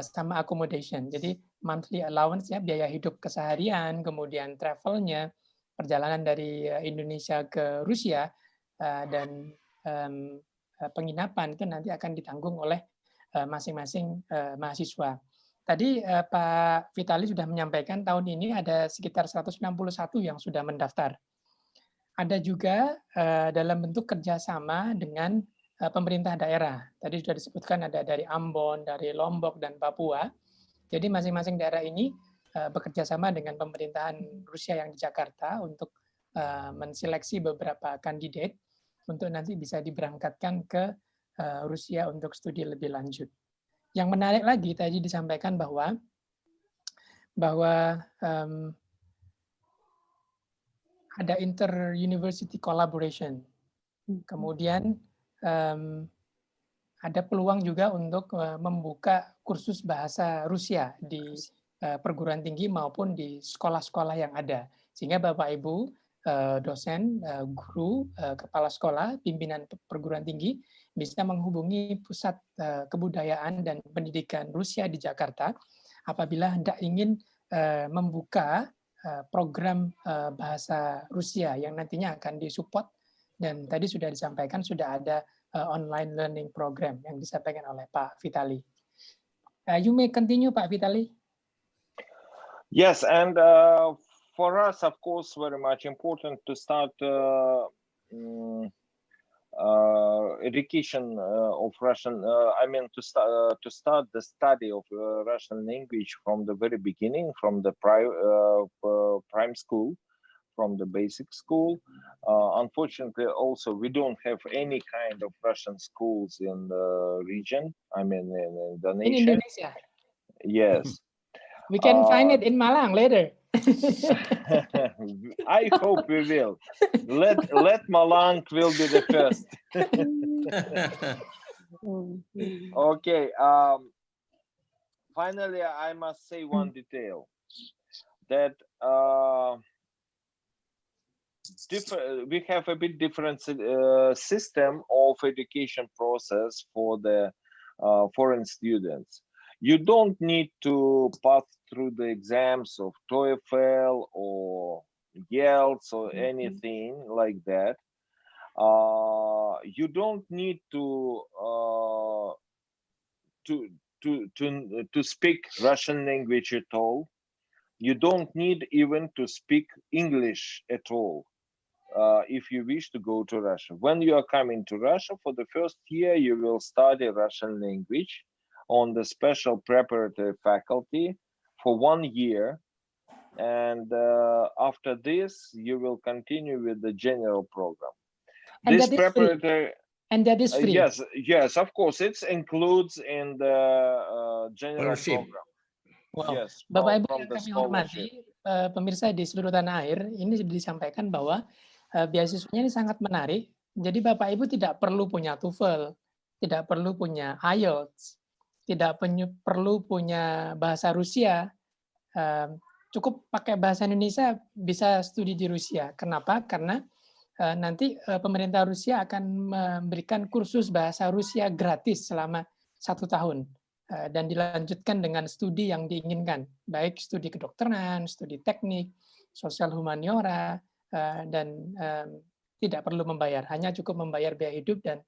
sama accommodation. Jadi monthly allowance ya, biaya hidup keseharian, kemudian travelnya, perjalanan dari Indonesia ke Rusia, dan penginapan itu nanti akan ditanggung oleh masing-masing mahasiswa. Tadi Pak Vitali sudah menyampaikan tahun ini ada sekitar 161 yang sudah mendaftar. Ada juga dalam bentuk kerjasama dengan pemerintah daerah. Tadi sudah disebutkan ada dari Ambon, dari Lombok, dan Papua. Jadi masing-masing daerah ini bekerja sama dengan pemerintahan Rusia yang di Jakarta untuk menseleksi beberapa kandidat untuk nanti bisa diberangkatkan ke Rusia untuk studi lebih lanjut. Yang menarik lagi tadi disampaikan bahwa ada inter-university collaboration. Kemudian ada peluang juga untuk membuka kursus bahasa Rusia di perguruan tinggi maupun di sekolah-sekolah yang ada. Sehingga Bapak Ibu, dosen, guru, kepala sekolah, pimpinan perguruan tinggi bisa menghubungi Pusat Kebudayaan dan Pendidikan Rusia di Jakarta apabila hendak ingin membuka program bahasa Rusia yang nantinya akan disupport, dan tadi sudah disampaikan sudah ada online learning program yang disampaikan oleh Pak Vitali. You may continue, Pak Vitali. Yes, and for us, of course, very much important to start education of Russian. I mean, to start the study of Russian language from the very beginning, from the prime school, from the basic school. Unfortunately, also we don't have any kind of Russian schools in the region. I mean, in Indonesia. In Indonesia. Yes. We can find it in Malang later. I hope we will. Let Malang will be the first. Okay. Finally, I must say one detail that we have a bit different system of education process for the foreign students. You don't need to pass through the exams of TOEFL or IELTS or anything like that. You don't need to speak Russian language at all. You don't need even to speak English at all if you wish to go to Russia. When you are coming to Russia for the first year, you will study Russian language on the special preparatory faculty for 1 year, and after this you will continue with the general program. And this that preparatory is and that is free. Yes, of course, it includes in the general program. Wow. Yes, Bapak Ibu from yang the kami scholarship. hormati, pemirsa di seluruh tanah air, ini sudah disampaikan bahwa beasiswanya ini sangat menarik. Jadi Bapak Ibu tidak perlu punya TOEFL, tidak perlu punya IELTS, tidak perlu punya bahasa Rusia, cukup pakai bahasa Indonesia bisa studi di Rusia. Kenapa? Karena nanti pemerintah Rusia akan memberikan kursus bahasa Rusia gratis selama 1 tahun dan dilanjutkan dengan studi yang diinginkan, baik studi kedokteran, studi teknik, sosial humaniora, dan tidak perlu membayar, hanya cukup membayar biaya hidup dan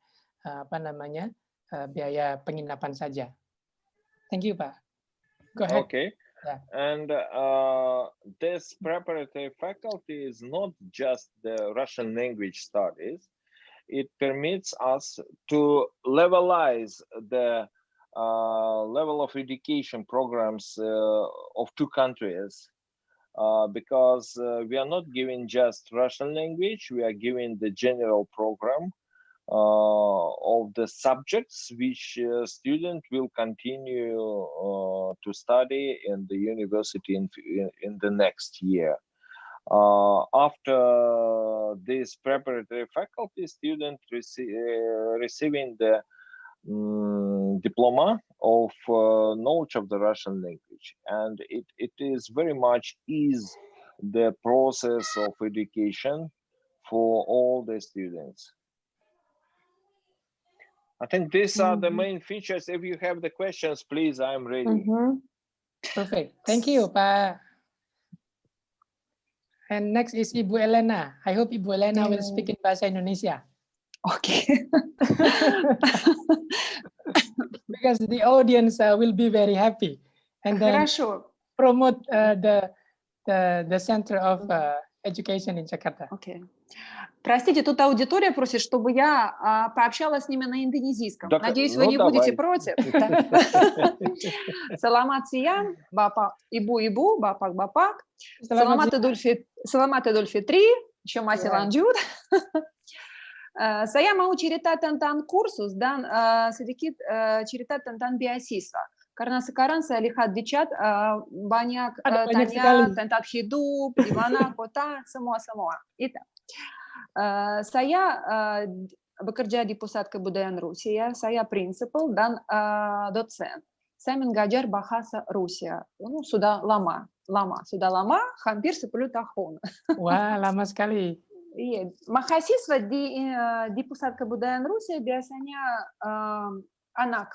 biaya penginapan saja. Thank you, Pak. Go ahead. Okay. Yeah. And this preparatory faculty is not just the Russian language studies. It permits us to levelize the level of education programs of two countries, because we are not giving just Russian language, we are giving the general program of the subjects which student will continue to study in the university in the next year. After this preparatory faculty, student receiving the diploma of knowledge of the Russian language, and it is very much is the process of education for all the students. I think these are the main features. If you have the questions, please, I'm ready. Perfect. Thank you, Pak. And next is Ibu Elena. I hope Ibu Elena will speak in Bahasa Indonesia. Okay. Because the audience will be very happy. And then Хорошо. promote the Center of Education in Jakarta. Okay. Простите, тут аудитория просит, чтобы я пообщалась с ними на индонезийском. Так, Надеюсь, вы не будете против. Selamat siang, Bapak, Ibu-ibu, Bapak-bapak. Selamat Idul Fitri, еще masih lanjut. Saya mau cerita tentang kursus dan sedikit cerita tentang beasiswa. Karena sekarang saya lihat di chat banyak tanya tentang hidup, di mana kota, semua. Itu. Saya bekerja di Pusat Kebudayaan Rusia, saya prinsipal dan dosen. Saya mengajar bahasa Rusia. Sudah lama, hampir 10 tahun. Wah, lama sekali. Iya, mahasiswa di Pusat Kebudayaan Rusia biasanya anak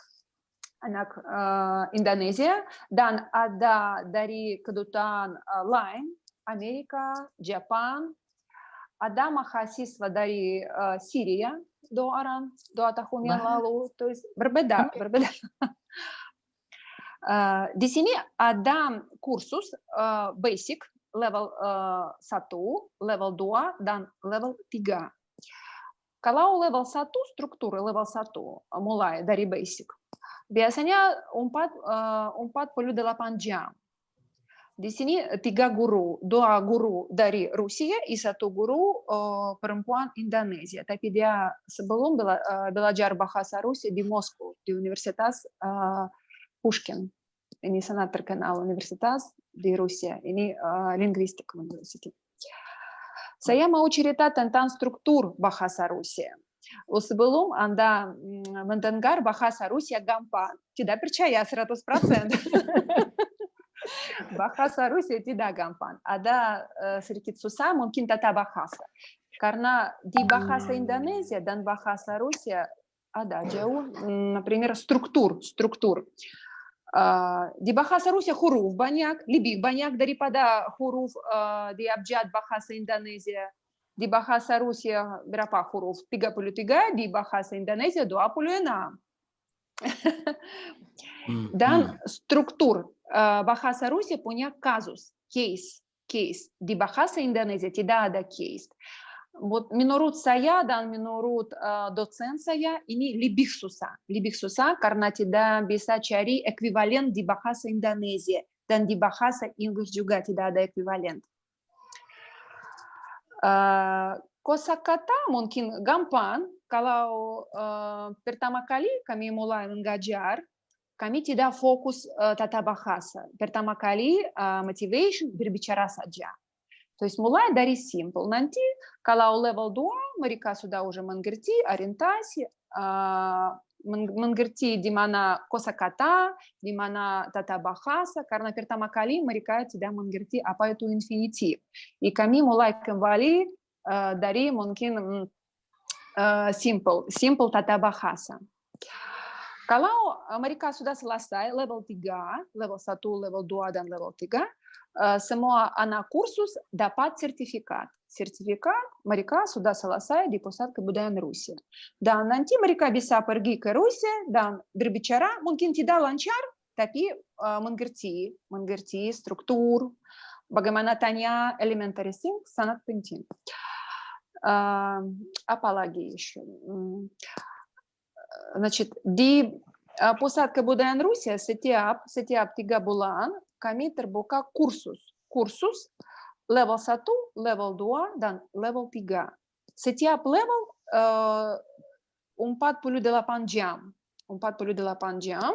Indonesia dan ada dari kedutaan lain, Amerika, Jepang, ada mahasiswa dari Syria, 2 tahun yang lalu, itu berbeda. Di sini ada kursus basic, level 1, level 2, dan level 3. Kalau level 1, struktur level 1 mulai dari basic. Biasanya 48 jam. Di sini 3 guru, 2 guru dari Rusia, 1 guru perempuan Indonesia. Tapi dia sebelum belajar bahasa Rusia di Moskow, di Universitas Pushkin. Ini sangat terkenal universitas di Rusia. Ini linguistik university. Saya mau cerita tentang struktur bahasa Rusia. Sebelum Anda mendengar bahasa Rusia gampang, tidak percaya 100%. Bahasa Rusia tidak gampang. Ada sedikit susah mungkin tata bahasa. Karena di bahasa Indonesia dan bahasa Rusia ada jauh, например, struktur. Di bahasa Rusia huruf banyak, lebih banyak daripada huruf di abjad bahasa Indonesia. Di bahasa Rusia berapa huruf? 33, di bahasa Indonesia 26. Dan struktur bahasa Rusia punya kasus, case. Di bahasa Indonesia tidak ada case. Menurut saya dan menurut dosen saya ini lebih susah karena tidak bisa cari ekuivalen di bahasa Indonesia dan di bahasa Inggris juga tidak ada ekuivalen. Kosakata mungkin gampang kalau pertama kali kami mulai mengajar, kami tidak fokus tata bahasa. Pertama kali motivation berbicara saja. То есть mulai dari simple. Nanti kalau level 2 mereka sudah mengerti orientasi, mengerti di mana kosakata, di mana tata bahasa, karena pertama kali mereka tidak mengerti apa itu infinitif. Kami mulai kembali dari mungkin simple tata bahasa. Kalau mereka sudah selesai level 3, level 1, level 2, dan level 3, semua anak kursus dapat sertifikat. Sertifikat mereka sudah selesai di Pusat Kebudayaan Rusia. Dan nanti mereka bisa pergi ke Rusia dan berbicara, mungkin tidak lancar, tapi mengerti struktur, bagaimana tanya elementary thing, sangat penting. Apalagi еще? Значит, Pusat Kebudayaan Rusia setiap 3 bulan kami terbuka kursus level 1, level 2, dan level 3. Setiap level 48 jam. 48 jam.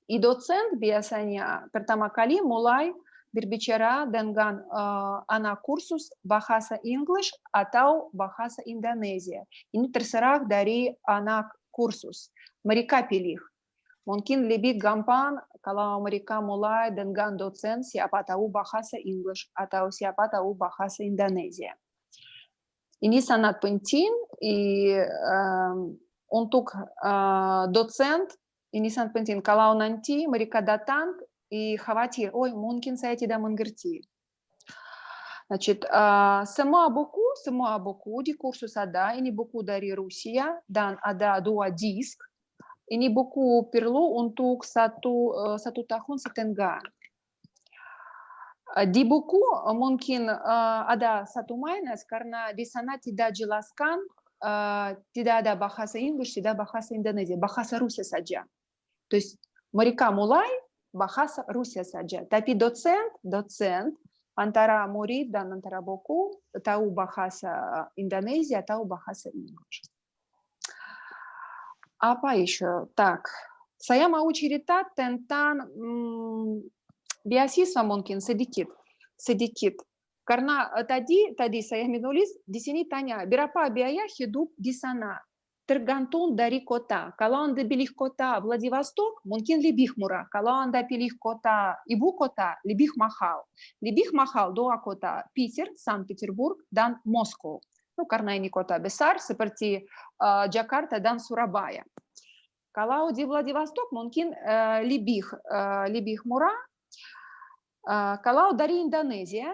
Dosen biasanya pertama kali mulai berbicara dengan anak kursus bahasa Inggris atau bahasa Indonesia. Ini terserah dari anak kursus. Mereka pilih. Mungkin lebih gampang kalau mereka mulai dengan dosen siapa tahu bahasa Inggris atau siapa tahu bahasa Indonesia. Ini sangat penting untuk dosen. Ini sangat penting. Kalau nanti mereka datang khawatir, oh mungkin saya tidak mengerti. Значит, semua buku di kursus ada. Ini buku dari Rusia dan ada 2 disk. Ini buku perlu untuk satu tahun setengah. Di buku mungkin ada satu minus karena di sana tidak jelaskan, tidak ada bahasa Inggris, tidak bahasa Indonesia, bahasa Rusia saja. То есть mereka mulai bahasa Rusia saja. Tapi dosen antara murid dan antara buku tahu bahasa Indonesia, tahu bahasa Inggris. Apa еще? Так, saya mau cerita tentang beasiswa mungkin sedikit. Karena tadi saya menulis di sini tanya berapa biaya hidup di sana. Tergantung dari kota. Kalau Anda pilih kota Vladivostok, mungkin lebih murah. Kalau Anda pilih kota ibu kota, lebih mahal. Lebih mahal 2 kota, Peter, Sankt-Petersburg, dan Moskow. Karena ini kota besar seperti Jakarta dan Surabaya. Kalau di Vladivostok mungkin lebih murah. Kalau dari Indonesia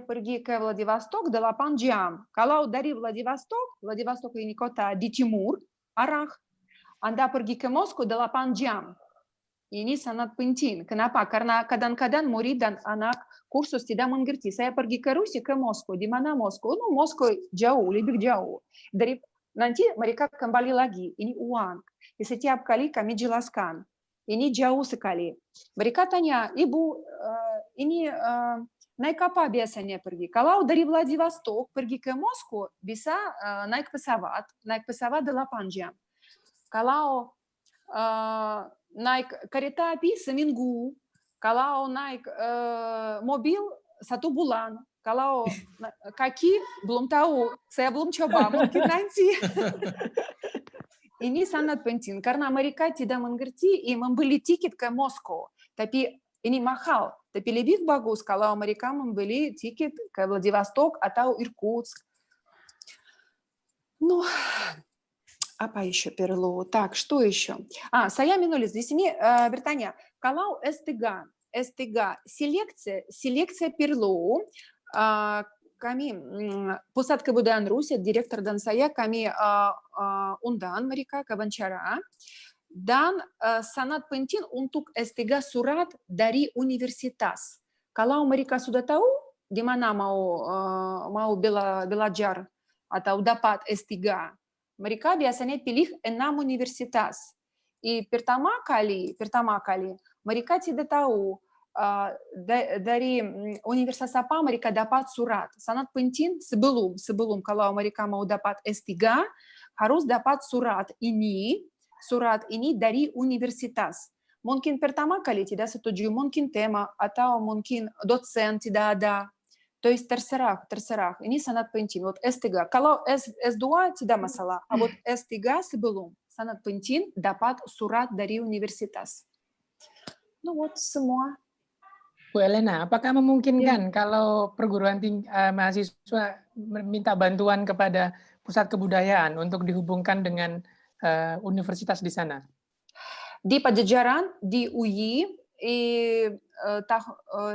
pergi ke Vladivostok 8 jam. Kalau dari Vladivostok ini kota di timur, arah, Anda pergi ke Moskow 8 jam. Ini sangat penting. Kenapa? Karena kadang-kadang murid dan anak kursus tidak mengerti. Saya pergi ke Rusia, ke Moskow. Di mana Moskow? Moskow jauh, lebih jauh. Nanti mereka kembali lagi. Ini uang. Setiap kali kami jelaskan. Ini jauh sekali. Mereka tanya, Ibu, ini naik apa biasanya pergi? Kalau dari Vladivostok pergi ke Moskow, bisa naik pesawat 8 jam. Kalau naik kereta api seminggu, kalau naik mobil 1 bulan, kalau kaki belum tahu, saya belum coba, mungkin nanti. Ini sangat penting karena mereka tidak mengerti membeli tiket ke Moskow, tapi ini mahal. Tapi lebih bagus kalau mereka membeli tiket ke Vladivostok atau Irkutsk. Apa еще perlu? Так, что еще? Saya menulis di sini bertanya, kalau S3 селекция perlu, kami Pusat Kebudayaan Rusia, direktur dan saya, kami undang mereka ke wawancara. Dan sangat penting untuk S3 surat dari universitas. Kalau mereka sudah tahu di mana mau belajar atau dapat S3, mereka biasanya pilih 6 universitas. Pertama kali mereka tidak tahu dari universitas apa mereka dapat surat. Sangat penting sebelum kalau mereka mau dapat S3 harus dapat surat ini dari universitas. Mungkin pertama kali tidak setuju, mungkin tema atau mungkin dosen tidak ada. То есть terserah. Ini sangat penting. Вот S3. Kalau S2 tidak masalah. Вот S3 sebelum sangat penting dapat surat dari universitas. Вот semua. Bu Elena, apakah memungkinkan kalau perguruan tinggi mahasiswa meminta bantuan kepada pusat kebudayaan untuk dihubungkan dengan universitas di sana? Di Pajajaran, di UI,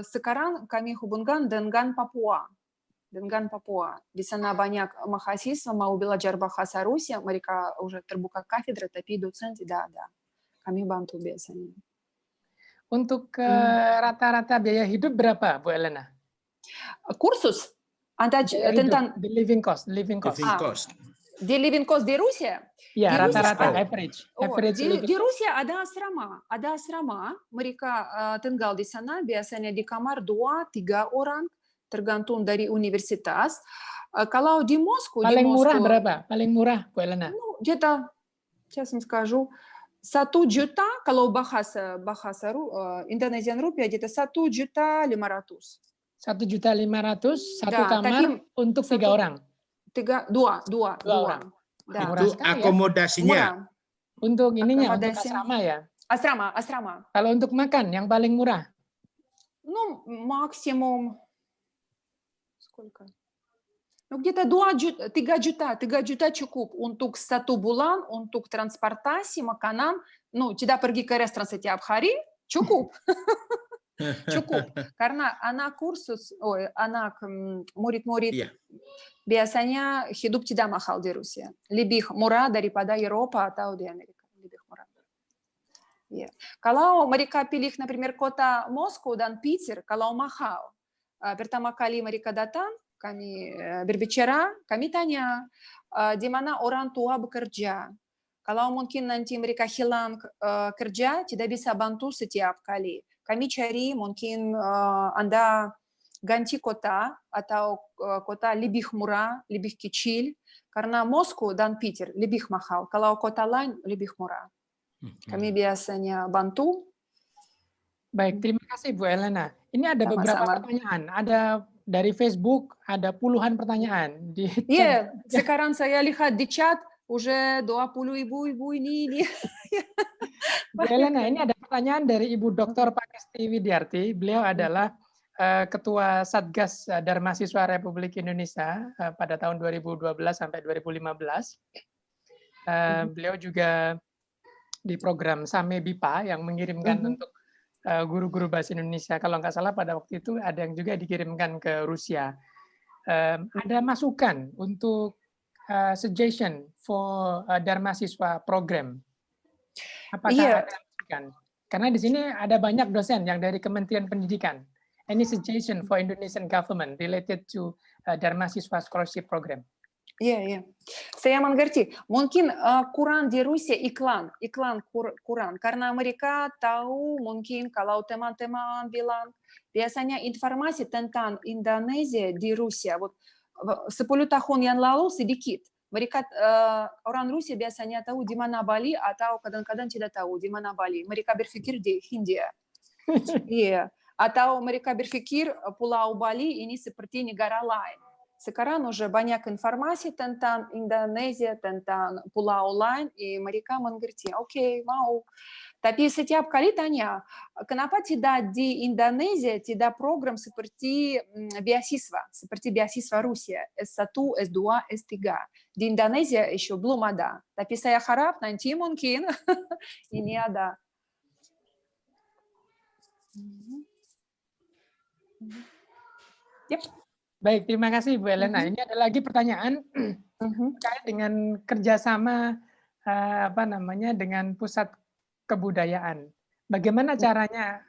sekarang kami hubungkan dengan Papua. Di sana banyak mahasiswa mau belajar bahasa Rusia, mereka уже terbuka kafedra, tapi dosen tidak ada. Kami bantu biasanya. Untuk rata-rata biaya hidup berapa, Bu Elena? Kursus tentang the living cost. Di living cost di Rusia? Ya, Di Rusia rata-rata ada- average. Oh, Average living di cost. Rusia ada asrama. Mereka tinggal di sana biasanya di kamar 2-3 orang, tergantung dari universitas. Kalau di Moskow, Paling murah Moskow, berapa? Paling murah, Bu Elena? ну, где-то, сейчас вам скажу, 1 juta kalau bahasa Indonesian rupiah где-то 1.500.000. 1.500.000 satu Da, kamar tapi untuk 3 orang. Dua orang. Da. Murah Itu sekali ya. akomodasinya. Murah. Untuk ininya, untuk Akomodasi. asrama ya. Asrama. Kalau untuk makan yang paling murah? Ну, максимум сколько? Ну, где-то 3 juta cukup untuk 1 bulan, untuk transportasi, makanan. Ну, tidak pergi ke restoran setiap hari, cukup. Cukup. Karena murid-murid Iya. biasanya hidup tidak mahal di Rusia. Lebih murah daripada Eropa atau di Amerika. Lebih murah. Ya. Kalau mereka pilih, например, kota Moskow dan Peter, kalau mahal, pertama kali mereka datang, kami berbicara, kami tanya, di mana orang tua bekerja. Kalau mungkin nanti mereka hilang kerja, tidak bisa bantu setiap kali. Kami cari mungkin Anda ganti kota atau kota lebih murah, lebih kecil, karena Moskow dan Peter lebih mahal. Kalau kota lain lebih murah. Kami biasanya bantu. Baik, terima kasih Bu Elena. Ini ada beberapa Sama-sama. pertanyaan. Ada dari Facebook, ada puluhan pertanyaan. Di Iya, sekarang saya lihat di chat, уже 20 ibu-ibu ini. Bu Elena, ini ada pertanyaan dari Ibu Dr. Pakesti Widiarti. Beliau adalah Ketua Satgas Darmahasiswa Republik Indonesia pada tahun 2012 sampai 2015. Beliau juga di program Same BIPA yang mengirimkan untuk guru-guru bahasa Indonesia. Kalau nggak salah pada waktu itu ada yang juga dikirimkan ke Rusia. Ada masukan untuk suggestion for Darmahasiswa program. Apakah ada masukan? Karena di sini ada banyak dosen yang dari Kementerian Pendidikan. Any suggestion for Indonesian government related to Darmahasiswa scholarship program? Iya. Saya mengerti. Mungkin kurang di Rusia iklan kurang. Karena mereka tahu mungkin kalau teman-teman bilang, biasanya informasi tentang Indonesia di Rusia, 10 tahun yang lalu sedikit. Mereka orang Rusia biasanya tahu di mana Bali atau kadang-kadang tidak tahu di mana Bali. Mereka berpikir di Hindia. Iya. Atau mereka berpikir Pulau Bali ini seperti negara lain. Sekarang уже banyak informasi tentang Indonesia, tentang pulau lain, mereka mengerti. Oke, mau. Tapi setiap kali tanya, kenapa tidak di Indonesia tidak program seperti beasiswa, seperti beasiswa Rusia, S1, S2, S3. Di Indonesia еще belum ada. Tapi saya harap nanti mungkin ini ada. Yep. Baik, terima kasih Bu Elena. Ini ada lagi pertanyaan terkait dengan kerjasama dengan pusat kebudayaan. Bagaimana caranya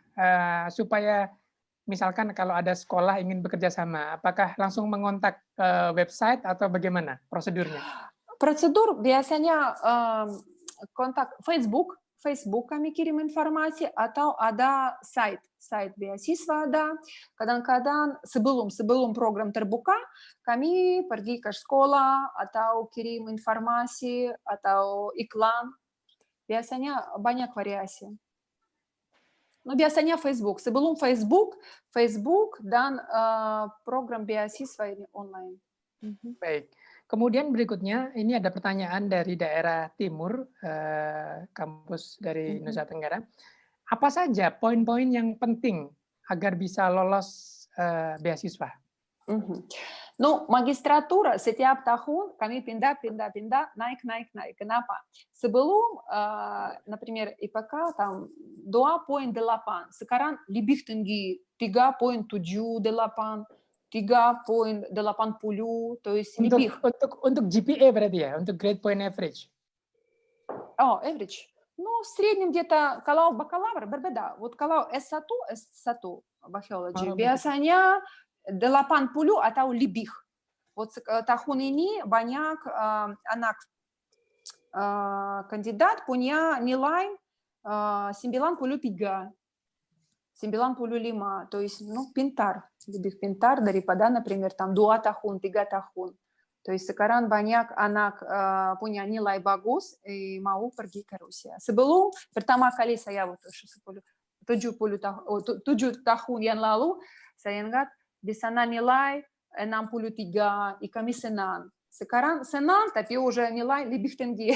supaya misalkan kalau ada sekolah ingin bekerja sama, apakah langsung mengontak website atau bagaimana prosedurnya? Prosedur biasanya kontak Facebook kami kirim informasi atau ada site beasiswa ada. Kadang-kadang sebelum program terbuka, kami pergi ke sekolah atau kirim informasi atau iklan. Biasanya banyak variasi. No, biasanya Facebook. Sebelum Facebook dan program beasiswa ini online. Baik. Kemudian berikutnya, ini ada pertanyaan dari daerah timur, kampus dari Nusa Tenggara. Apa saja poin-poin yang penting agar bisa lolos beasiswa? No, magistratura setiap tahun kami pindah, naik. Kenapa? Sebelum, например, IPK там 2.8, sekarang lebih tinggi 3.78. 3.80, то есть lebih. Untuk GPA berarti ya, untuk grade point average. Oh, average. Ну, в среднем где-то, kalau бакалавр berbeda. Вот kalau S1 biology, biasanya 80 atau lebih. Вот tahun ini banyak anak kandidat punya nilai 93, 95, то есть, pintar, lebih pintar daripada, например, там 2 tahun, 3 tahun. То есть sekarang banyak anak punya nilai bagus mau pergi ke Rusia. Sebelum pertama kali saya waktu 7 tahun yang lalu, saya ingat di sana nilai 63, и kami senang. Sekarang senang, tapi уже nilai lebih tinggi.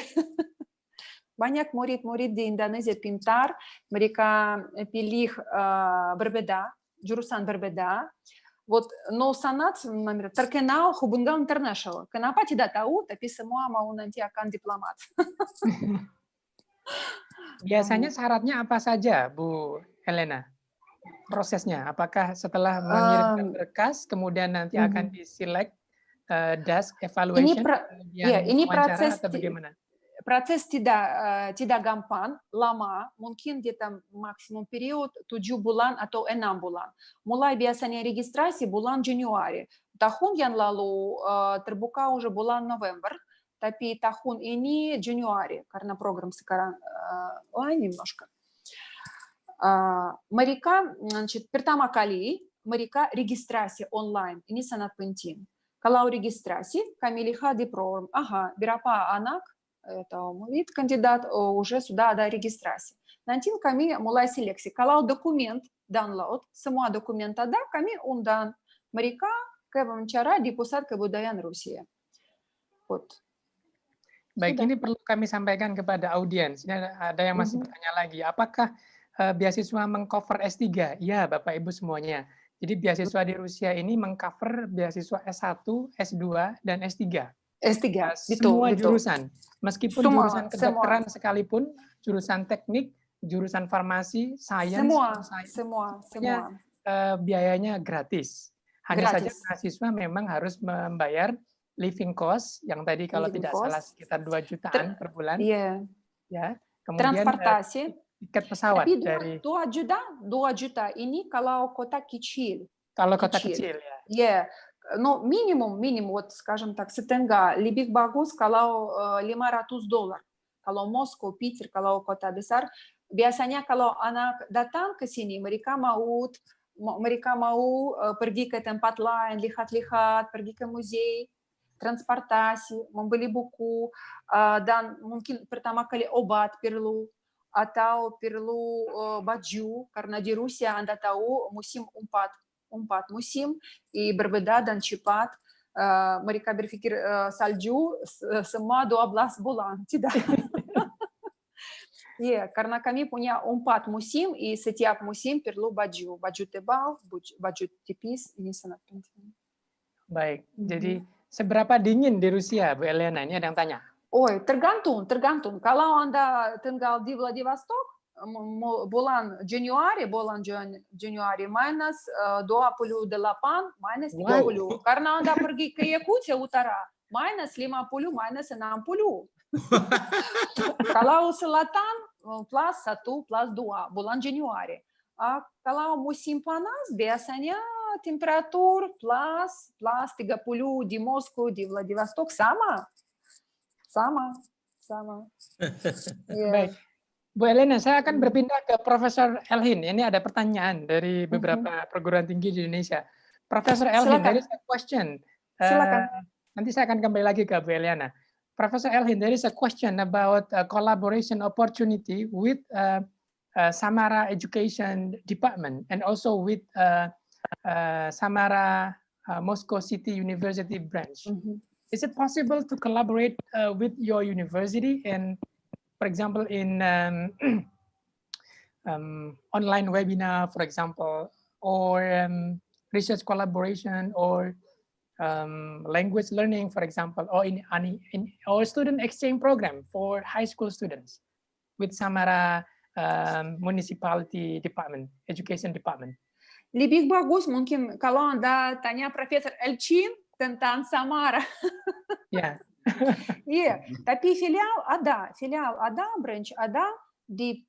Banyak murid-murid di Indonesia pintar, mereka pilih berbeda, jurusan berbeda. Вот, но sangat terkenal hubungan internasional. Kenapa tidak tahu, tapi semua mau nanti akan diplomat. Biasanya syaratnya apa saja, Bu Helena? Prosesnya, apakah setelah mengirimkan berkas, kemudian nanti akan diselect desk evaluation, ini wawancara, proses atau bagaimana? Proses tidak gampang, lama, mungkin kita maksimum period 7 bulan atau 6 bulan. Mulai biasanya registrasi bulan Januari. Tahun yang lalu terbuka уже bulan November, tapi tahun ini Januari, karena program sekarang lain немножко. Mereka, pertama kali, mereka registrasi online. Ini sangat penting. Kalau registrasi, kami lihat di program, berapa anak это murid кандидат уже sudah ada registrasi. Nanti kami mulai seleksi. Kalau dokumen download, semua dokumen ada, kami undang mereka ke wawancara di Pusat Kebudayaan Rusia. Baik, ini perlu kami sampaikan kepada audiens. Ada yang masih bertanya lagi, apakah beasiswa mengcover S3? Ya, Bapak Ibu semuanya. Jadi beasiswa di Rusia ini mengcover beasiswa S1, S2, dan S3. S3, semua betul. Jurusan, meskipun jurusan kedokteran sekalipun, jurusan teknik, jurusan farmasi, sains, semua. Biayanya gratis. Hanya saja mahasiswa memang harus membayar living cost yang tadi kalau tidak salah sekitar 2 jutaan per bulan. Iya. Ya, kemudian transportasi, tiket pesawat tapi dari 2 juta ini kalau kota kecil. Kalau kota kecil ya. Iya. Но минимум, вот скажем так, setengah lebih bagus kalau $500. Kalau Moskow, Peter, kalau kota besar, biasanya kalau anak datang ke sini, mereka mau pergi ke tempat lain, lihat-lihat, pergi ke museum, transportasi, membeli buku, dan mungkin pertama kali obat perlu, atau perlu baju, karena di Rusia Anda tahu musim 4 musim berbeda dan cepat. Mereka berpikir salju semua 12 bulan. Tidak. Iya, karena kami punya 4 musim, setiap musim perlu baju tebal, baju tipis, ini sangat penting. Baik, jadi seberapa dingin di Rusia, Bu Elena? Ini ada yang tanya. Tergantung. Kalau Anda tinggal di Vladivostok, bulan Januari minus 28, minus 30. Karena Anda pergi ke Yakutia Utara, minus 50, minus 60. Kalau selatan, plus 1, plus 2, bulan Januari. Kalau musim panas, biasanya temperatur plus 30 di Moskow, di Vladivostok, sama. Baik. Bu Elena, saya akan berpindah ke Profesor Elhin. Ini ada pertanyaan dari beberapa perguruan tinggi di Indonesia. Profesor Elhin, there is a question. Silakan. Nanti saya akan kembali lagi ke Bu Elena. Professor Elhin, there is a question about collaboration opportunity with Samara Education Department and also with Samara Moscow City University branch. Is it possible to collaborate with your university and, for example, in online webinar, for example, or research collaboration, or language learning, for example, or in or student exchange program for high school students with Samara Municipality Department, Education Department? Lebih bagus mungkin kalau Anda tanya Profesor Elchin tentang Samara. Ya. Iya, tapi filial ada, branch ada di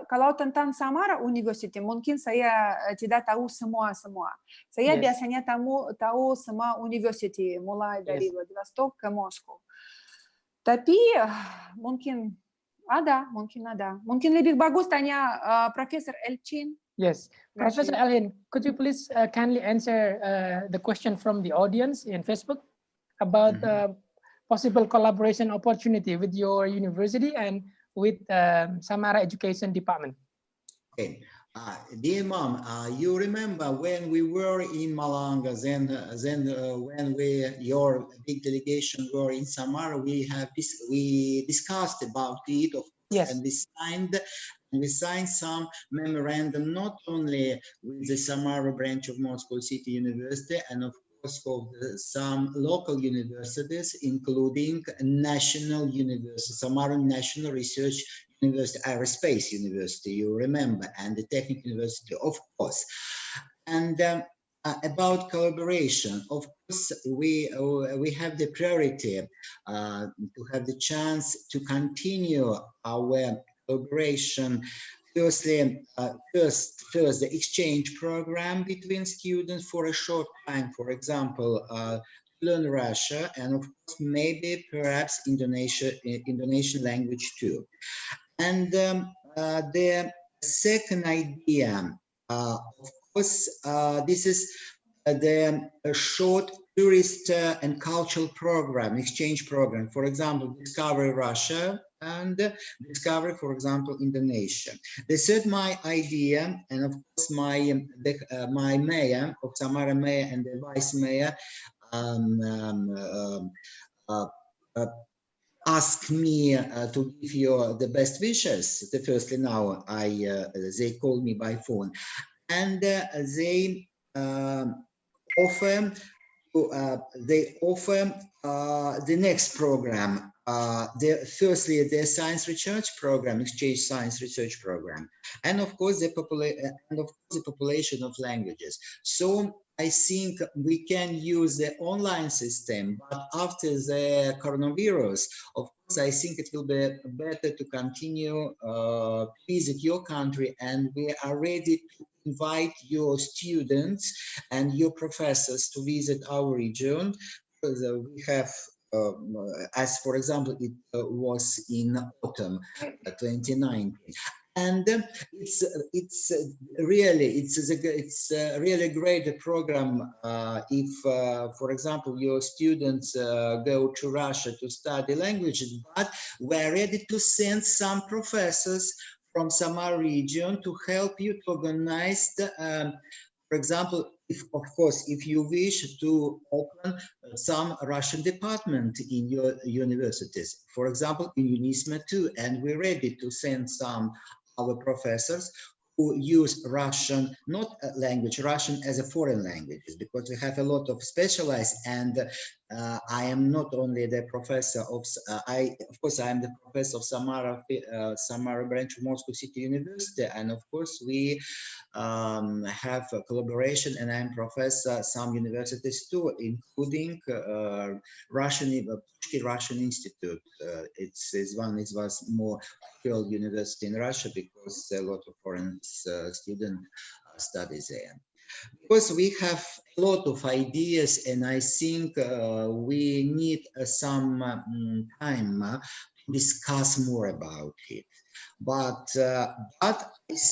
kalau tentang Samara University, mungkin saya tidak tahu semua. Saya biasanya tahu semua university, mulai dari Vladivostok ke Moskow. Tapi mungkin ada. Mungkin lebih bagus tanya Profesor Elchin. Yes, Professor Elhin, could you please kindly answer the question from the audience in Facebook about possible collaboration opportunity with your university and with Samara Education Department? Okay, dear mom, you remember when we were in Malang, then when your big delegation were in Samara, we discussed about it, of course, and we signed some memorandum not only with the Samara branch of Moscow City University and of course for some local universities, including National University, Samara National Research University, Aerospace University, you remember, and the Technical University, of course. And about collaboration, of course, we have the priority to have the chance to continue our collaboration. Firstly, first the exchange program between students for a short time, for example, learn Russia, and of course maybe perhaps Indonesian language too. And the second idea, of course, this is the short tourist and cultural program, exchange program. For example, Discover Russia and Discover, for example, Indonesia. The third my idea, and of course my mayor of Samara mayor and the vice mayor ask me to give you the best wishes. Firstly, now they call me by phone, and they offer the next program. Firstly, the science research program, exchange science research program, and of course the population of languages. So I think we can use the online system, but after the coronavirus, of course, I think it will be better to continue visit your country, and we are ready to invite your students and your professors to visit our region. We have, as for example, it was in autumn 2019. And it's a really great program if, for example, your students go to Russia to study languages, but we're ready to send some professors from Samara region to help you to organize the, for example, if you wish to open some Russian department in your universities, for example, in Unisma too, and we're ready to send some our professors who use Russian, not language, Russian as a foreign language, because we have a lot of specialized, and I am not only the professor of, of course, I am the professor of Samara branch of Moscow City University, and of course we have a collaboration, and I'm professor some universities too, including Russian Institute. It was more real university in Russia because a lot of foreign students study there. Because we have a lot of ideas, and I think we need some time to discuss more about it. But I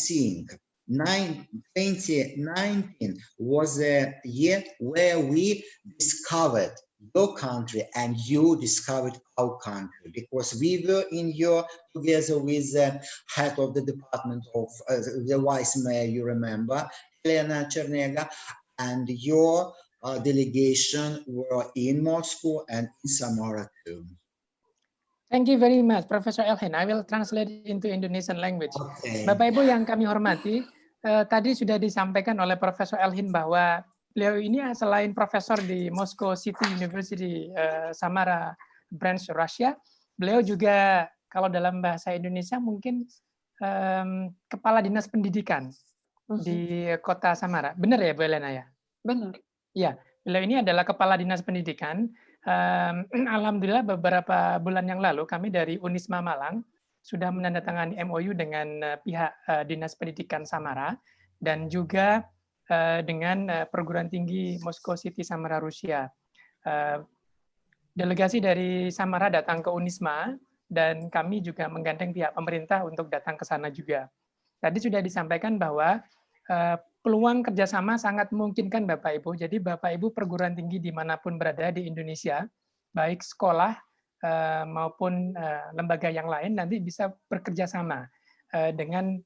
think 2019 was a year where we discovered your country and you discovered our country, because we were in your together with the head of the department of the vice mayor, you remember, Elena Chernega, and your delegation were in Moscow and in Samara too. Thank you very much, Professor Elhin. I will translate into Indonesian language. Okay. Bapak Ibu yang kami hormati, tadi sudah disampaikan oleh Profesor Elhin bahwa beliau ini selain profesor di Moscow City University Samara branch Russia, beliau juga kalau dalam bahasa Indonesia mungkin kepala dinas pendidikan di kota Samara. Benar ya Bu Elena ya? Benar. Iya, beliau ini adalah kepala dinas pendidikan. Alhamdulillah beberapa bulan yang lalu kami dari Unisma Malang sudah menandatangani MOU dengan pihak Dinas Pendidikan Samara dan juga dengan perguruan tinggi Moscow City Samara Rusia. Delegasi dari Samara datang ke Unisma dan kami juga menggandeng pihak pemerintah untuk datang ke sana juga. Tadi sudah disampaikan bahwa peluang kerjasama sangat memungkinkan Bapak Ibu. Jadi Bapak Ibu perguruan tinggi dimanapun berada di Indonesia, baik sekolah maupun lembaga yang lain nanti bisa bekerja sama dengan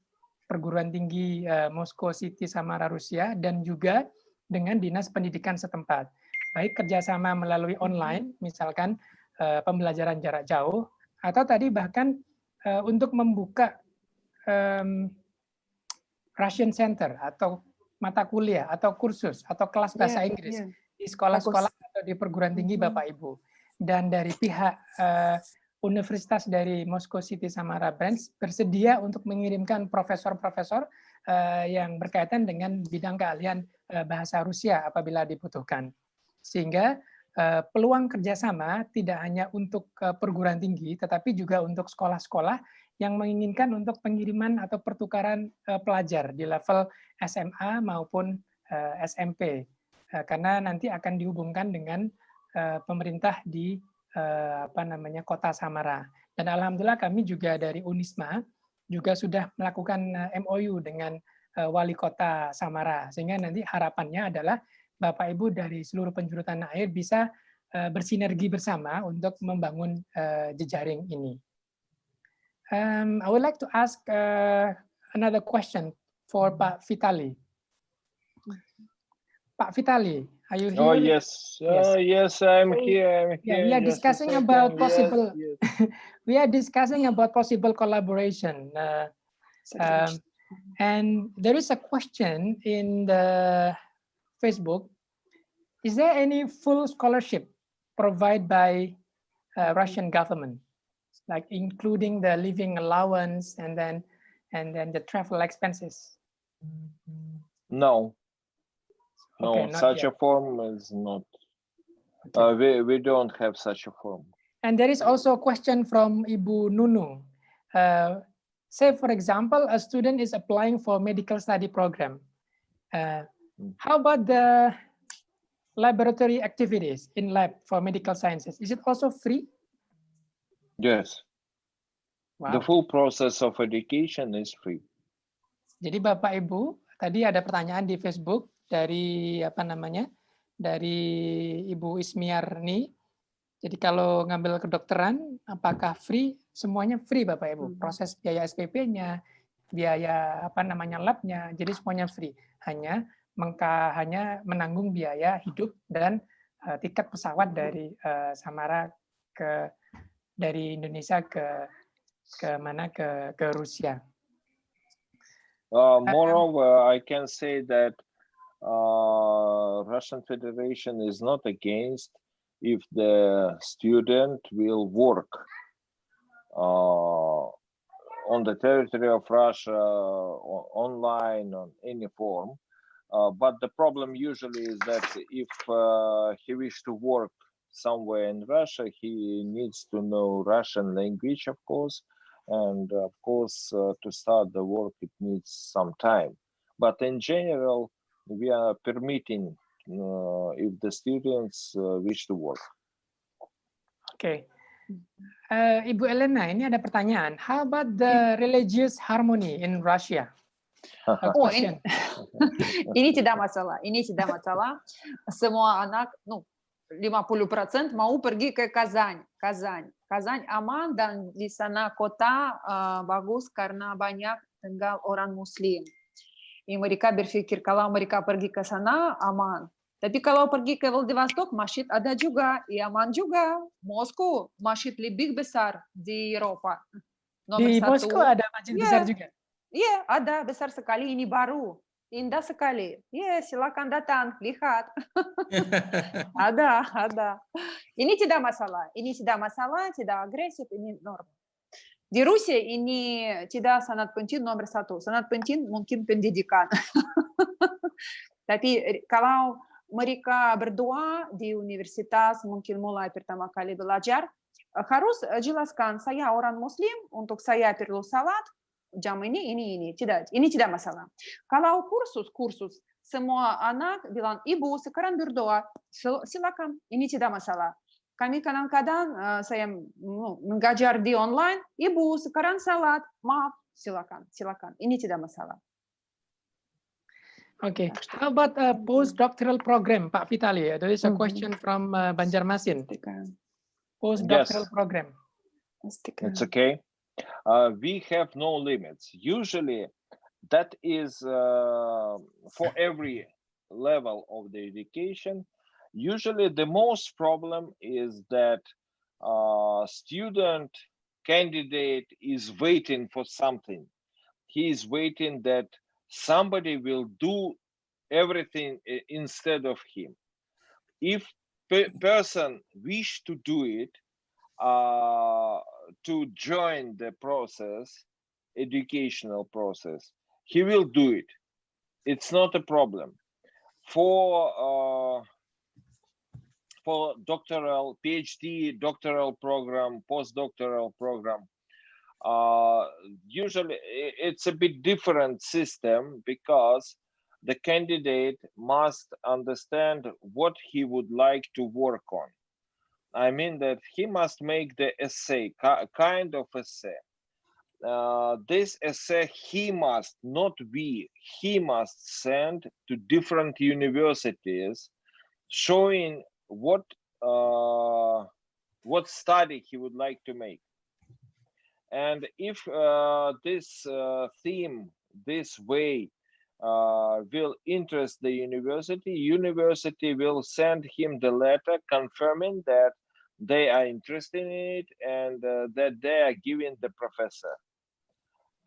perguruan tinggi Moscow City Samara Rusia dan juga dengan dinas pendidikan setempat. Baik kerjasama melalui online, misalkan pembelajaran jarak jauh, atau tadi bahkan untuk membuka Russian Center atau mata kuliah atau kursus atau kelas bahasa Inggris di sekolah-sekolah atau di perguruan tinggi Bapak Ibu. Dan dari pihak Universitas dari Moscow City Samara Branch bersedia untuk mengirimkan profesor-profesor yang berkaitan dengan bidang keahlian bahasa Rusia apabila dibutuhkan. Sehingga peluang kerjasama tidak hanya untuk perguruan tinggi, tetapi juga untuk sekolah-sekolah yang menginginkan untuk pengiriman atau pertukaran pelajar di level SMA maupun SMP, karena nanti akan dihubungkan dengan pemerintah di Kota Samara. Dan alhamdulillah kami juga dari Unisma juga sudah melakukan MOU dengan wali kota Samara, sehingga nanti harapannya adalah Bapak Ibu dari seluruh penjuru tanah air bisa bersinergi bersama untuk membangun jejaring ini. I would like to ask another question for Pak Vitali. Pak Vitali, are you here? Oh yes, yes, I'm here. Yeah, we are discussing about possible. We are discussing about possible collaboration, and there is a question in the Facebook. Is there any full scholarship provided by Russian government, like including the living allowance and then the travel expenses? No. No, Okay, such yet. a form is not. We don't have such a form. And there is also a question from Ibu Nunu. Say, for example, a student is applying for medical study program. How about the laboratory activities in lab for medical sciences? Is it also free? Yes. Wow. The full process of education is free. Jadi Bapak Ibu, tadi ada pertanyaan di Facebook dari dari Ibu Ismiarni. Jadi kalau ngambil kedokteran, apakah free? Semuanya free Bapak Ibu. Proses biaya SPP-nya, biaya labnya, jadi semuanya free. Hanya menanggung biaya hidup dan tiket pesawat dari Samara dari Indonesia ke Rusia. Moreover, I can say that Russian Federation is not against if the student will work on the territory of Russia, online, on any form. But the problem usually is that if he wishes to work somewhere in Russia, he needs to know Russian language, of course. And of course, to start the work, it needs some time. But in general, we are permitting if the students wish to work. Okay. Ibu Elena, ini ada pertanyaan. How about the religious harmony in Russia? Ini tidak masalah. Ini tidak masalah. Semua anak, 50% mau pergi ke Kazan. Kazan aman dan di sana kota bagus karena banyak tinggal orang Muslim. Mereka berpikir kalau mereka pergi ke sana aman. Tapi kalau pergi ke Vladivostok, masjid ada juga, aman juga. Moskow, masjid lebih besar di Eropa. Di Moskow ada masjid besar juga? Iya, ada besar sekali. Ini baru, indah sekali. Silakan datang, lihat. Ada. Ini tidak masalah. Tidak agresif, ini normal. Di Rusia ini tidak sangat penting nomor satu. Sangat penting mungkin pendidikan. Tapi kalau mereka berdua di universitas mungkin mulai pertama kali belajar, harus jelaskan saya orang Muslim, untuk saya perlu salat jam ini tidak masalah. Kalau kursus semua anak bilang ibu sekarang berdoa, silakan, ini tidak masalah. Kami kadang-kadang saya mengajar di online, ibu sekarang salat, maaf, silakan, ini tidak masalah. Okay, how about a postdoctoral program, Pak Vitali? There is a question from Banjarmasin. Postdoctoral program. It's okay. We have no limits. Usually, that is for every level of the education. Usually, the most problem is that student candidate is waiting for something. He is waiting that somebody will do everything instead of him. If person wish to do it, to join the process, educational process, he will do it. It's not a problem. For doctoral, PhD, doctoral program, postdoctoral program, usually it's a bit different system, because the candidate must understand what he would like to work on. I mean that he must make the essay, kind of essay. This essay he must, not we, he must send to different universities, showing what study he would like to make. And if this theme, this way will interest the university, university will send him the letter confirming that they are interested in it and that they are giving the professor.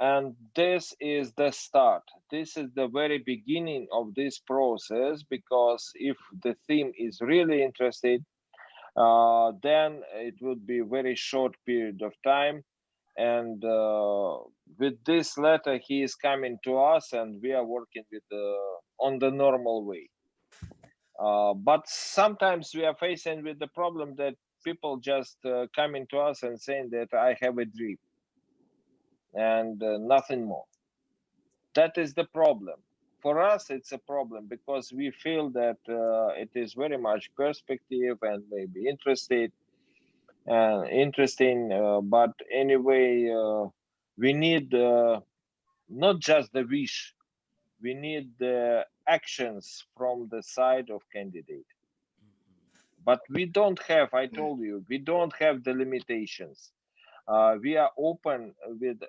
And this is the start. This is the very beginning of this process, because if the theme is really interested, then it would be a very short period of time. And with this letter, he is coming to us, and we are working with on the normal way. But sometimes we are facing with the problem that people just coming to us and saying that I have a dream, and nothing more. That is the problem. For us, it's a problem, because we feel that it is very much perspective and maybe interesting, but anyway, we need not just the wish, we need the actions from the side of candidate. But we don't have, I told you, we don't have the limitations. We are open with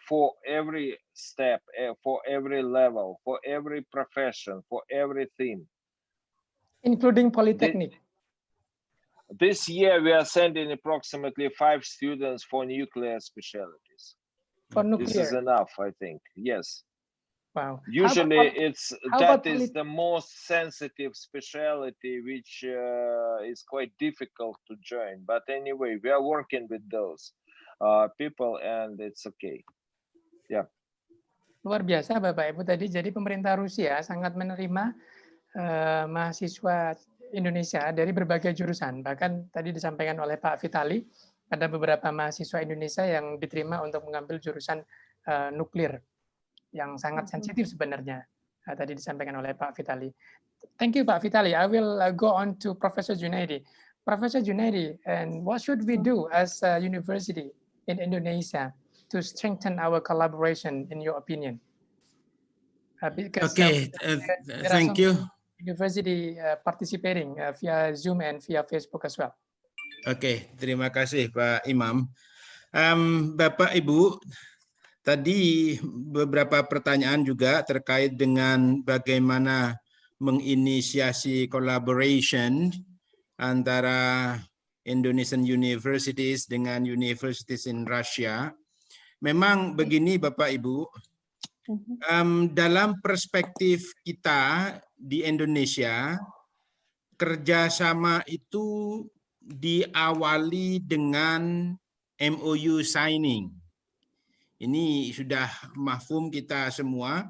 for every step, for every level, for every profession, for everything, including polytechnic. This year we are sending approximately 5 students for nuclear specialties. For nuclear. This is enough, I think. Yes. Wow. Usually that is the most sensitive specialty, which is quite difficult to join. But anyway, we are working with those people, and it's okay. Yeah. Luar biasa Bapak Ibu tadi. Jadi pemerintah Rusia sangat menerima mahasiswa Indonesia dari berbagai jurusan. Bahkan tadi disampaikan oleh Pak Vitali, ada beberapa mahasiswa Indonesia yang diterima untuk mengambil jurusan nuklir, yang sangat sensitif sebenarnya. Tadi disampaikan oleh Pak Vitali. Thank you Pak Vitali. I will go on to Professor Junaidi. Professor Junaidi, and what should we do as a university in Indonesia to strengthen our collaboration, in your opinion? Because thank you. University participating via Zoom and via Facebook as well. Oke, terima kasih Pak Imam. Bapak Ibu, tadi beberapa pertanyaan juga terkait dengan bagaimana menginisiasi collaboration antara Indonesian universities dengan universities in Russia. Memang begini Bapak Ibu, dalam perspektif kita di Indonesia, kerjasama itu diawali dengan MOU signing. Ini sudah mafhum kita semua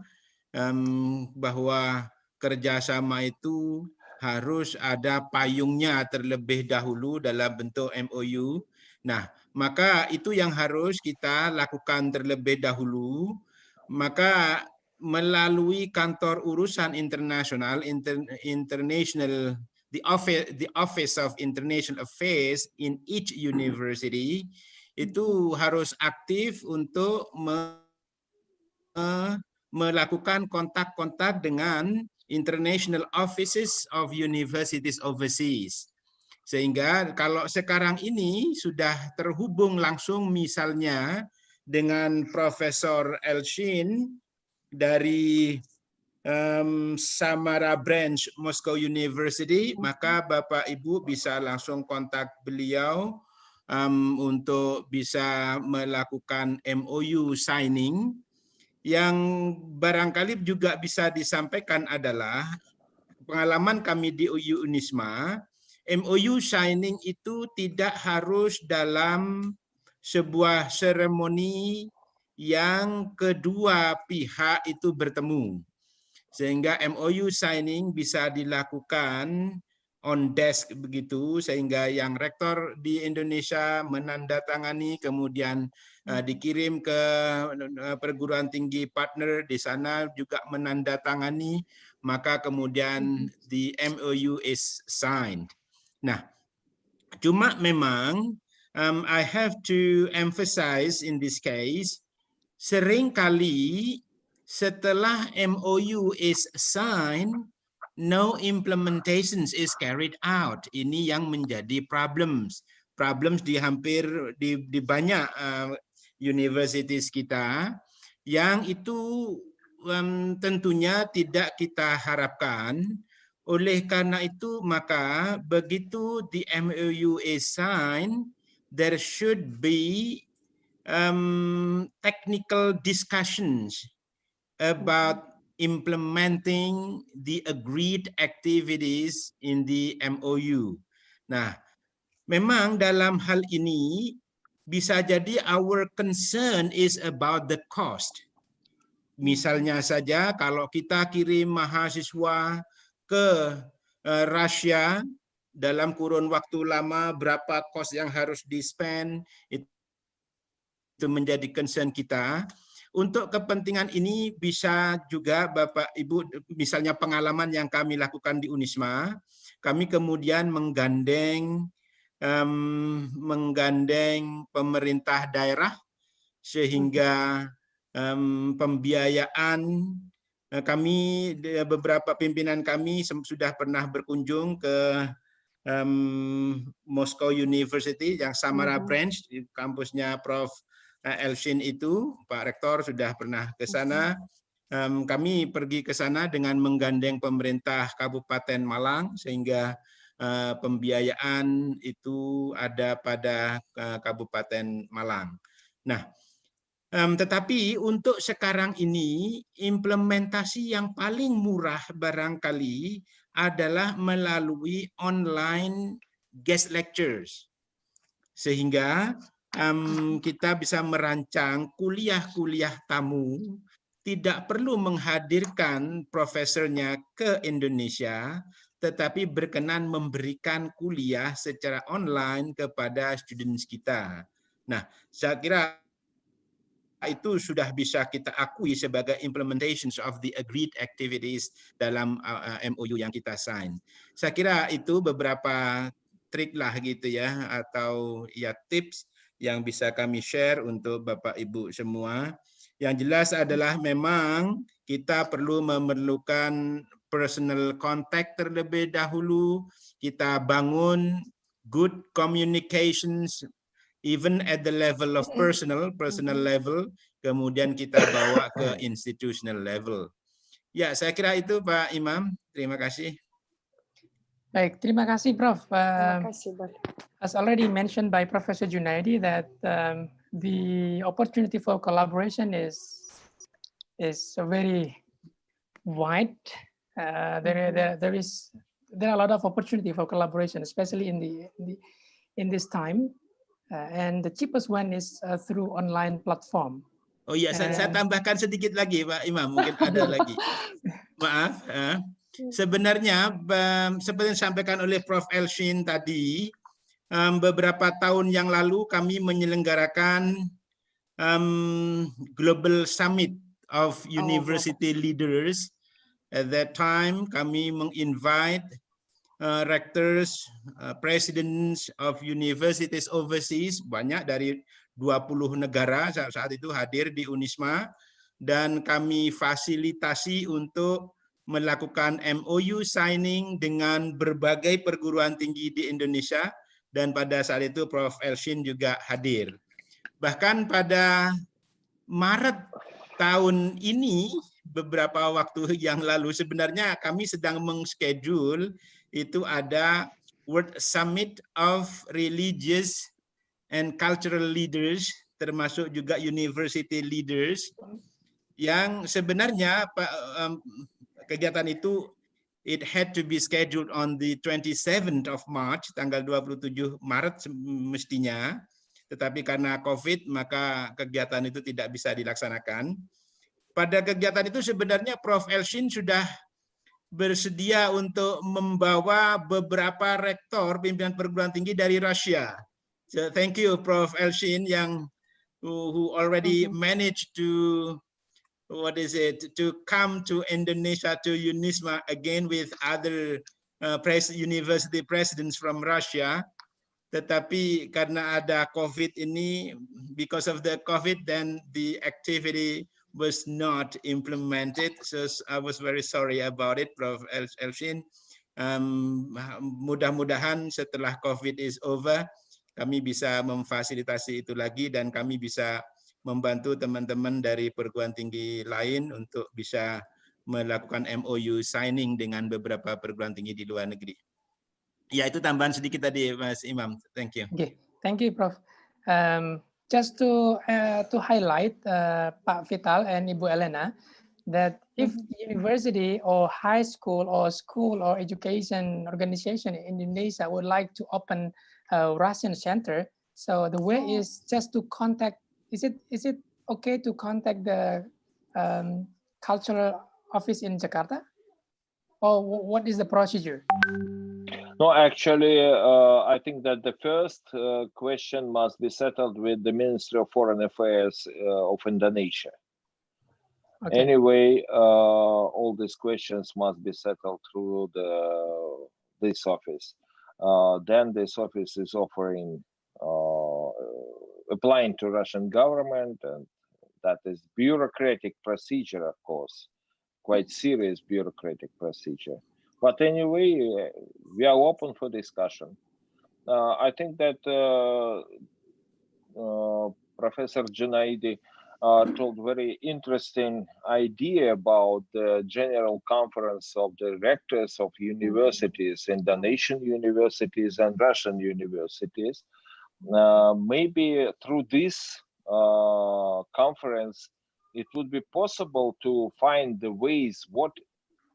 bahwa kerjasama itu harus ada payungnya terlebih dahulu dalam bentuk MOU. Nah, maka itu yang harus kita lakukan terlebih dahulu. Maka melalui kantor urusan internasional, international, the office of international affairs in each university, itu harus aktif untuk melakukan kontak-kontak dengan international offices of universities overseas. Sehingga kalau sekarang ini sudah terhubung langsung misalnya dengan Profesor Elshin dari Samara Branch Moscow University, maka Bapak Ibu bisa langsung kontak beliau untuk bisa melakukan MOU signing. Yang barangkali juga bisa disampaikan adalah pengalaman kami di Unisma, MOU signing itu tidak harus dalam sebuah seremoni yang kedua pihak itu bertemu. Sehingga MOU signing bisa dilakukan on desk begitu, sehingga yang rektor di Indonesia menandatangani, kemudian dikirim ke perguruan tinggi partner di sana juga menandatangani, maka kemudian the MOU is signed. Nah, cuma memang I have to emphasize in this case, seringkali setelah MOU is signed, no implementations is carried out. Ini yang menjadi problems di hampir di banyak universities kita, yang itu tentunya tidak kita harapkan. Oleh karena itu, maka begitu the MOU is signed, there should be technical discussions about implementing the agreed activities in the MOU. Nah, memang dalam hal ini bisa jadi our concern is about the cost. Misalnya saja kalau kita kirim mahasiswa ke Rusia dalam kurun waktu lama, berapa cost yang harus di-spend, itu menjadi concern kita. Untuk kepentingan ini bisa juga Bapak Ibu, misalnya pengalaman yang kami lakukan di Unisma, kami kemudian menggandeng pemerintah daerah, sehingga pembiayaan kami, beberapa pimpinan kami sudah pernah berkunjung ke Moscow University yang Samara Branch, di kampusnya Prof. Elshin itu, Pak Rektor sudah pernah ke sana. Kami pergi ke sana dengan menggandeng pemerintah Kabupaten Malang, sehingga pembiayaan itu ada pada Kabupaten Malang. Nah, tetapi untuk sekarang ini implementasi yang paling murah barangkali adalah melalui online guest lectures, sehingga kita bisa merancang kuliah-kuliah tamu, tidak perlu menghadirkan profesornya ke Indonesia, tetapi berkenan memberikan kuliah secara online kepada students kita. Nah, saya kira itu sudah bisa kita akui sebagai implementations of the agreed activities dalam MOU yang kita sign. Saya kira itu beberapa trik lah gitu ya, atau ya tips yang bisa kami share untuk Bapak Ibu semua. Yang jelas adalah memang kita perlu memerlukan personal contact terlebih dahulu, kita bangun good communications even at the level of personal level, kemudian kita bawa ke institutional level. Ya, saya kira itu Pak Imam. Terima kasih. Baik, terima kasih Prof. Terima kasih, As already mentioned by Professor Junaidi, that the opportunity for collaboration is very wide. There are a lot of opportunity for collaboration, especially in this time. And the cheapest one is through online platform. Oh iya, saya tambahkan sedikit lagi Pak Imam, mungkin ada lagi. Maaf. Sebenarnya seperti yang disampaikan oleh Prof. Elshin tadi, beberapa tahun yang lalu kami menyelenggarakan Global Summit of University Leaders. At that time, kami menginvite rectors, presidents of universities overseas, banyak dari 20 negara saat itu hadir di Unisma, dan kami fasilitasi untuk melakukan MOU signing dengan berbagai perguruan tinggi di Indonesia, dan pada saat itu Prof. Elshin juga hadir. Bahkan pada Maret tahun ini, beberapa waktu yang lalu, sebenarnya kami sedang mengschedule itu ada World Summit of Religious and Cultural Leaders, termasuk juga University Leaders, yang sebenarnya kegiatan itu it had to be scheduled on the 27th of March, tanggal 27 Maret mestinya, tetapi karena COVID maka kegiatan itu tidak bisa dilaksanakan. Pada kegiatan itu sebenarnya Prof. Elshin sudah bersedia untuk membawa beberapa rektor pimpinan perguruan tinggi dari Rusia. So thank you Prof. Elshin yang who already managed to come to Indonesia, to Unisma again with other university presidents from Russia. Tetapi karena ada COVID ini, because of the COVID, then the activity was not implemented. So I was very sorry about it, Prof. Elshin. Mudah-mudahan setelah COVID is over, kami bisa memfasilitasi itu lagi dan kami bisa membantu teman-teman dari perguruan tinggi lain untuk bisa melakukan MOU signing dengan beberapa perguruan tinggi di luar negeri. Ya, itu tambahan sedikit tadi, Mas Imam. Thank you. Okay, thank you, Prof. Just to highlight, Pak Vital and Ibu Elena, that if university or high school or education organization in Indonesia would like to open a Russian center, so the way is just to contact. Is it okay to contact the cultural office in Jakarta, or what is the procedure? No, actually, I think that the first question must be settled with the Ministry of Foreign Affairs of Indonesia. Okay. Anyway, all these questions must be settled through this office. Then this office is offering applying to Russian government, and that is bureaucratic procedure, of course, quite serious bureaucratic procedure. But anyway, we are open for discussion. I think that Professor Junaidi told very interesting idea about the General Conference of the Rectors of Universities, Indonesian universities and Russian universities. Maybe through this conference, it would be possible to find the ways, what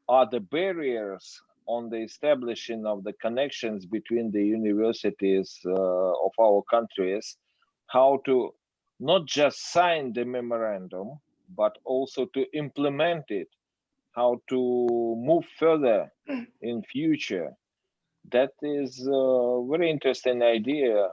are the barriers on the establishing of the connections between the universities of our countries, how to not just sign the memorandum, but also to implement it, how to move further in future. That is a very interesting idea.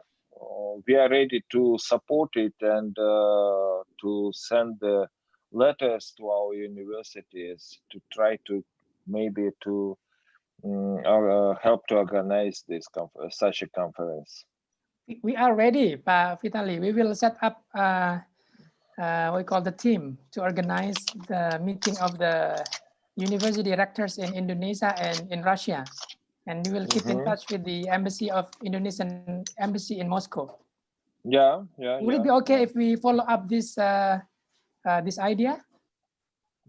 We are ready to support it and to send the letters to our universities to try to maybe to help to organize this such a conference. We are ready, Pak Vitali. We will set up what we call the team to organize the meeting of the university rectors in Indonesia and in Russia. And we will keep in touch with the embassy of Indonesian embassy in Moscow. Yeah. Would it be okay if we follow up this this idea?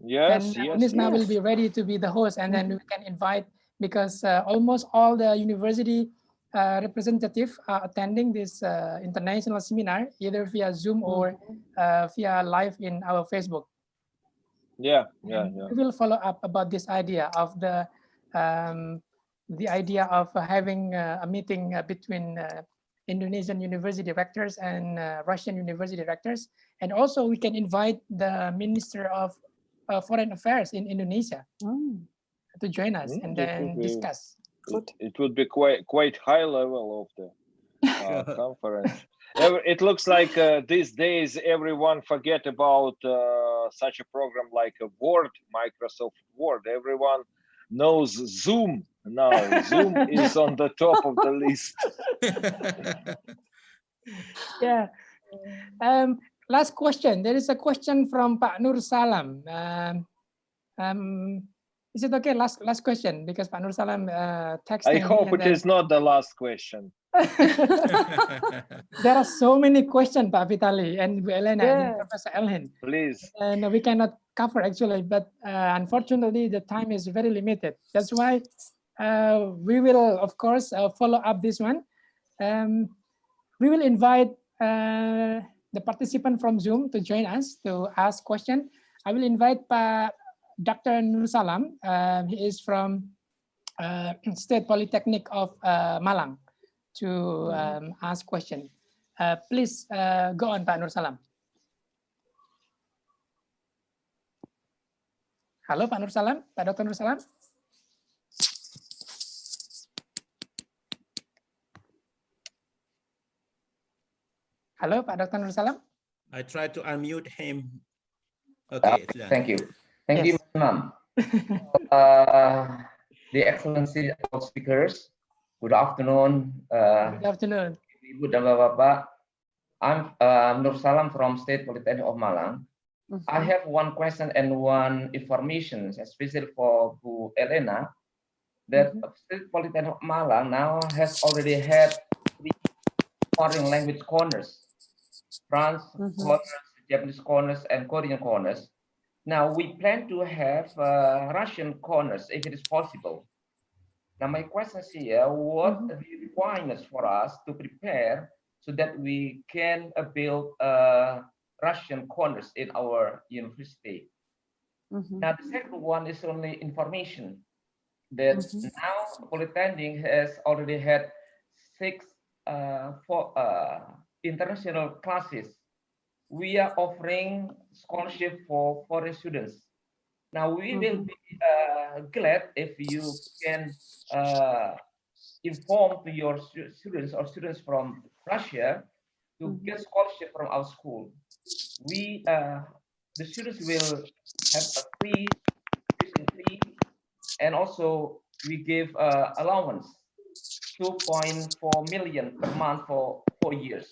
Yes. Unisma will be ready to be the host, and then we can invite, because almost all the university representatives are attending this international seminar, either via Zoom or via live in our Facebook. Yeah. We will follow up about this idea of the idea of having a meeting between Indonesian university rectors and Russian university rectors, and also we can invite the Minister of Foreign Affairs in Indonesia. to join us and then discuss. It would be quite high level of the conference. It looks like these days everyone forget about such a program like a Word, Microsoft Word. Everyone knows Zoom now. Zoom is on the top of the list. Yeah. Last question. There is a question from Pak Nur Salam. Is it okay? Last question, because Pak Nur Salam texted I hope it is not the last question. There are so many questions, Pak Vitali and Bu Elena and Professor Elhen. Please. And we cannot cover actually, but unfortunately the time is very limited. That's why we will, of course, follow up this one. We will invite the participant from Zoom to join us to ask questions. I will invite Dr. Nur Salam. He is from State Polytechnic of Malang to ask question. Please go on, Pak Nur Salam. Halo, Pak Nur Salam, Pak Dr. Nur Salam. Halo, Pak Dr. Nur Salam. I tried to unmute him. Okay, it's done. Thank you. Thank you, Ma'am. The Excellency of speakers, good afternoon. Good afternoon. Ibu dan Bapak. I'm Nur Salam from State Polytechnic of Malang. I have one question and one information, especially for Bu Elena, that State Polytechnic of Malang now has already had 3 foreign language corners, France corners, Japanese corners, and Korean corners. Now we plan to have Russian corners if it is possible. Now my question is here, what are the requirements for us to prepare so that we can build Russian corners in our university? Now the second one is only information that now Polytechnic has already had 6 international classes. We are offering scholarship for foreign students. Now we will be glad if you can inform to your students or students from Russia to get scholarship from our school. We the students will have a free tuition fee, and also we give allowance 2.4 million per month for 4 years.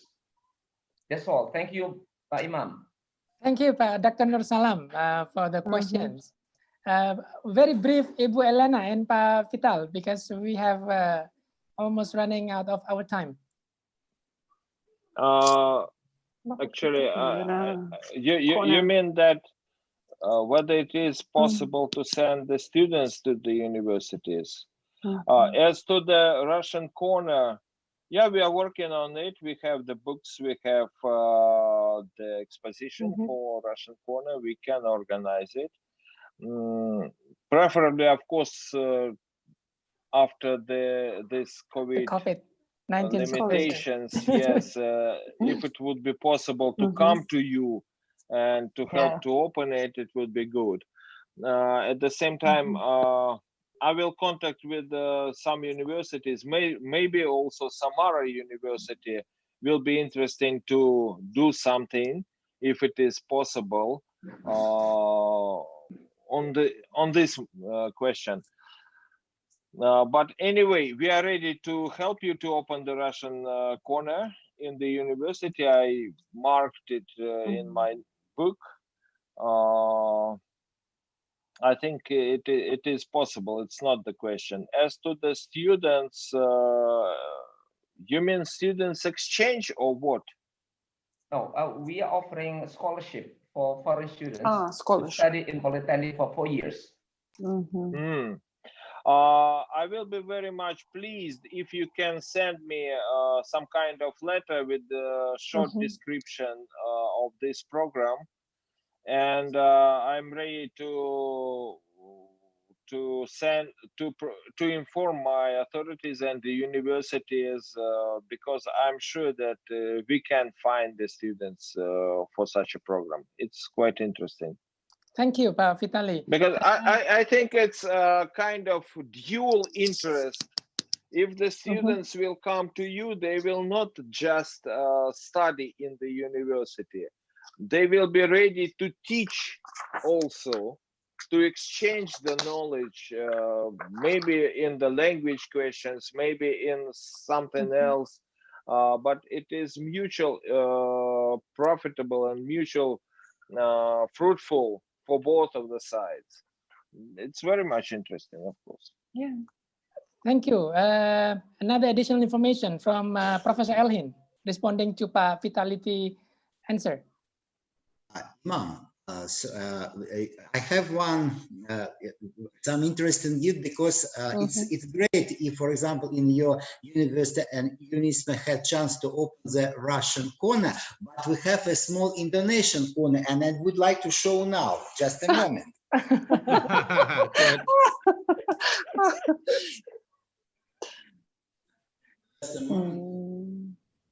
That's all. Thank you, Pak Imam. Thank you, Pak Dr. Nur Salam, for the questions. Very brief, Ibu Elena and Pak Vital, because we have almost running out of our time. Actually, you mean that whether it is possible to send the students to the universities? As to the Russian corner, yeah, we are working on it. We have the books, we have the exposition for Russian corner. We can organize it. Preferably, of course, after this COVID-19 limitations, yes, if it would be possible to come to you and to help to open it, it would be good. At the same time, I will contact with some universities, maybe also Samara University will be interesting to do something if it is possible on this question. But anyway, we are ready to help you to open the Russian corner in the university. I marked it in my book. I think it is possible. It's not the question. As to the students, you mean students exchange or what? No, we are offering a scholarship for foreign students to study in Polytechnic for 4 years. I will be very much pleased if you can send me some kind of letter with a short description of this program, and I'm ready to inform my authorities and the universities, because I'm sure that we can find the students for such a program. It's quite interesting. Thank you, Pak Vitali. Because I think it's a kind of dual interest. If the students will come to you, they will not just study in the university. They will be ready to teach also, to exchange the knowledge, maybe in the language questions, maybe in something else, but it is mutual profitable and mutual fruitful for both of the sides. It's very much interesting, of course. Yeah. Thank you. Another additional information from Professor Elhin, responding to Pak Vitality answer. Ma'am, I have some interesting news because it's great if, for example, in your university and Unisma had chance to open the Russian corner, but we have a small Indonesian corner, and I would like to show now. Just a moment.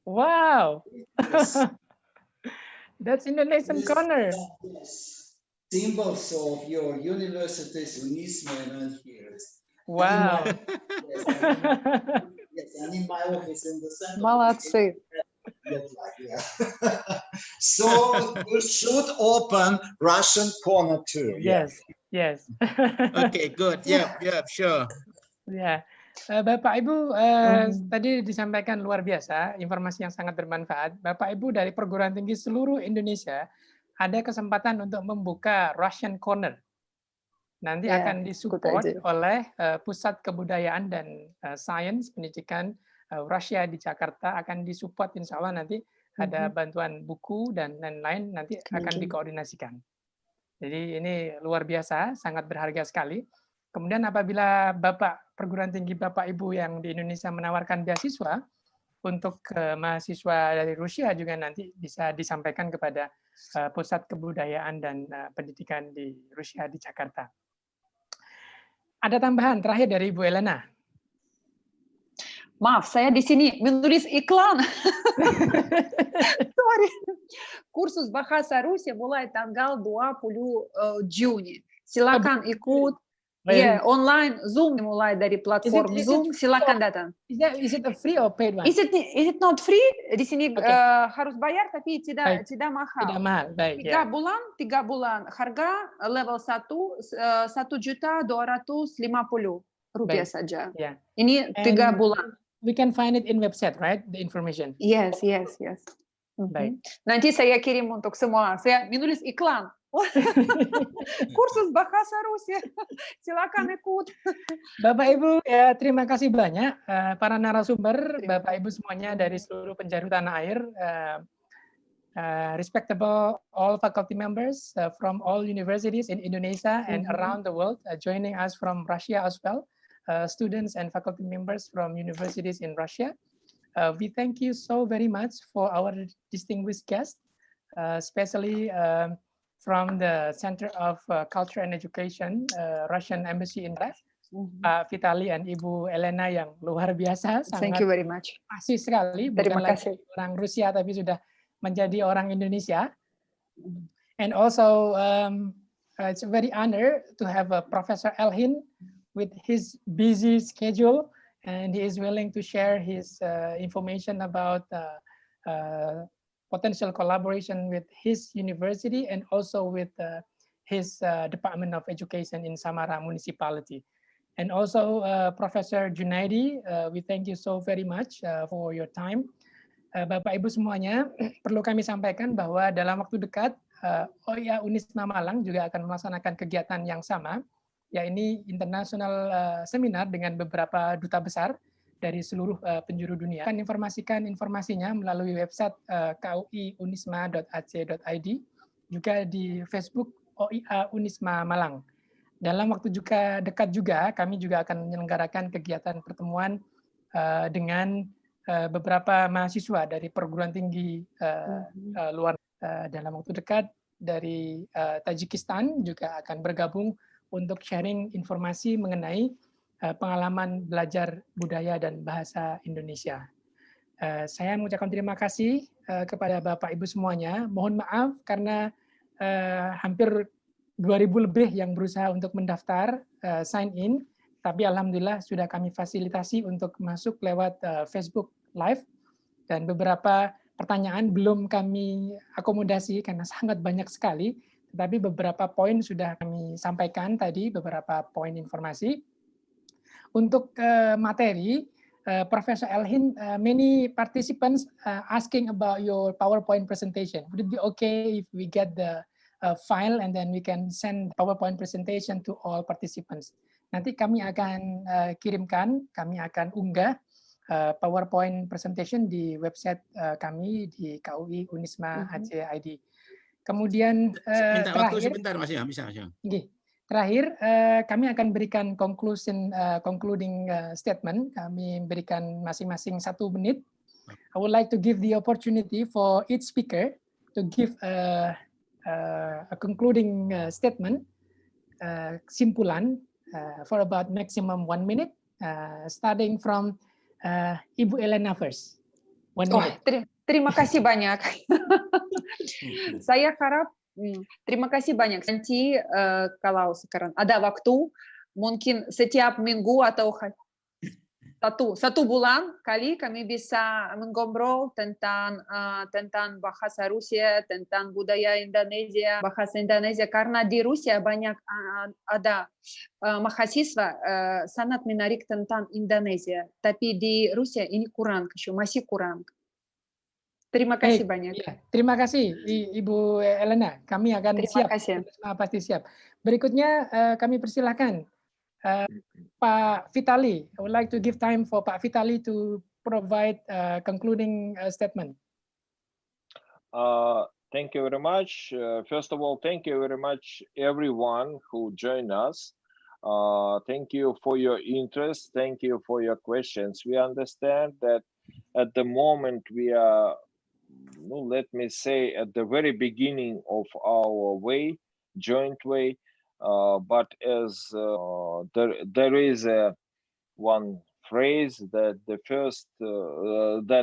Wow. That's Indonesian corner. Symbols of your universities, Unisma, and here. Wow. Yes, and in my office in the center. Молодцы. So you should open Russian corner too. Yes, yes. Okay, good. Yeah, sure. Ya, Bapak Ibu tadi disampaikan luar biasa, informasi yang sangat bermanfaat. Bapak Ibu dari perguruan tinggi seluruh Indonesia ada kesempatan untuk membuka Russian Corner. Nanti akan disupport oleh Pusat Kebudayaan dan Sains Pendidikan Rusia di Jakarta, akan disupport insya Allah nanti ada bantuan buku dan lain-lain nanti akan dikoordinasikan. Jadi ini luar biasa, sangat berharga sekali. Kemudian apabila perguruan tinggi Bapak Ibu yang di Indonesia menawarkan beasiswa untuk mahasiswa dari Rusia juga nanti bisa disampaikan kepada Pusat Kebudayaan dan Pendidikan di Rusia di Jakarta. Ada tambahan terakhir dari Ibu Elena. Maaf, saya di sini menulis iklan. Sorry. Kursus bahasa Rusia mulai tanggal 20 Juni. Silakan ikut. Ya, online Zoom mulai dari platform Zoom. Silakan datang. Is it a free or paid one? Is it not free? Di sini harus bayar tapi tidak mahal. Tidak mahal. Baik. 3 bulan. Harga level 1 1.250.000 rupiah saja. Yeah. Ini 3 bulan. We can find it in website, right? The information. Yes. Baik. Nanti saya kirim untuk semua. Saya menulis iklan. Kursus bahasa Rusia. Silakan ikut. Bapak Ibu, terima kasih banyak para narasumber, Bapak Ibu semuanya dari seluruh penjuru tanah air. Respectable all faculty members from all universities in Indonesia and around the world joining us from Russia as well. Students and faculty members from universities in Russia. We thank you so very much for our distinguished guests, especially from the Center of Culture and Education, Russian Embassy in Raf, Pak Vitali and Ibu Elena yang luar biasa. Thank you very much. Fasih sekali, bukan lagi orang Rusia tapi sudah menjadi orang Indonesia. And also, it's a very honor to have Professor Elhin with his busy schedule, and he is willing to share his information about potential collaboration with his university and also with his Department of Education in Samara Municipality. And also Professor Junaidi, we thank you so very much for your time. Bapak Ibu semuanya, perlu kami sampaikan bahwa dalam waktu dekat OIA Unisma Malang juga akan melaksanakan kegiatan yang sama, yaitu Internasional seminar dengan beberapa duta besar dari seluruh penjuru dunia. Akan informasikan informasinya melalui website kui.unisma.ac.id, juga di Facebook OIA Unisma Malang. Dalam waktu dekat juga, kami juga akan menyelenggarakan kegiatan pertemuan dengan beberapa mahasiswa dari perguruan tinggi luar. Dalam waktu dekat dari Tajikistan juga akan bergabung untuk sharing informasi mengenai pengalaman belajar budaya dan bahasa Indonesia. Saya mengucapkan terima kasih kepada Bapak Ibu semuanya. Mohon maaf karena hampir 2.000 lebih yang berusaha untuk mendaftar, sign in, tapi alhamdulillah sudah kami fasilitasi untuk masuk lewat Facebook Live, dan beberapa pertanyaan belum kami akomodasi karena sangat banyak sekali, tetapi beberapa poin sudah kami sampaikan tadi, beberapa poin informasi. Untuk materi, Professor Elhin, many participants asking about your PowerPoint presentation. Would it be okay if we get the file and then we can send PowerPoint presentation to all participants? Nanti kami akan kirimkan, kami akan unggah PowerPoint presentation di website kami di KUI Unisma Aceh ID. Kemudian minta waktu terakhir, sebentar Mas ya, bisa. terakhir kami akan berikan concluding statement. Kami berikan masing-masing 1 menit. I would like to give the opportunity for each speaker to give a concluding statement, simpulan, for about maximum 1 minute, starting from Ibu Elena first. 1 minute. Terima kasih banyak. Saya harap terima kasih banyak. Nanti kalau sekarang ada waktu, mungkin setiap minggu atau satu bulan kali kami bisa mengobrol tentang bahasa Rusia, tentang budaya Indonesia, bahasa Indonesia, karena di Rusia banyak ada mahasiswa sangat menarik tentang Indonesia, tapi di Rusia ini masih kurang. Terima kasih banyak. Ya, terima kasih Ibu Elena. Kami akan pasti siap. Berikutnya kami persilahkan Pak Vitali. I would like to give time for Pak Vitali to provide concluding statement. Thank you very much. First of all, thank you very much everyone who joined us. Thank you for your interest. Thank you for your questions. We understand that at the moment we are, let me say, at the very beginning of our joint way, but as there is one phrase that that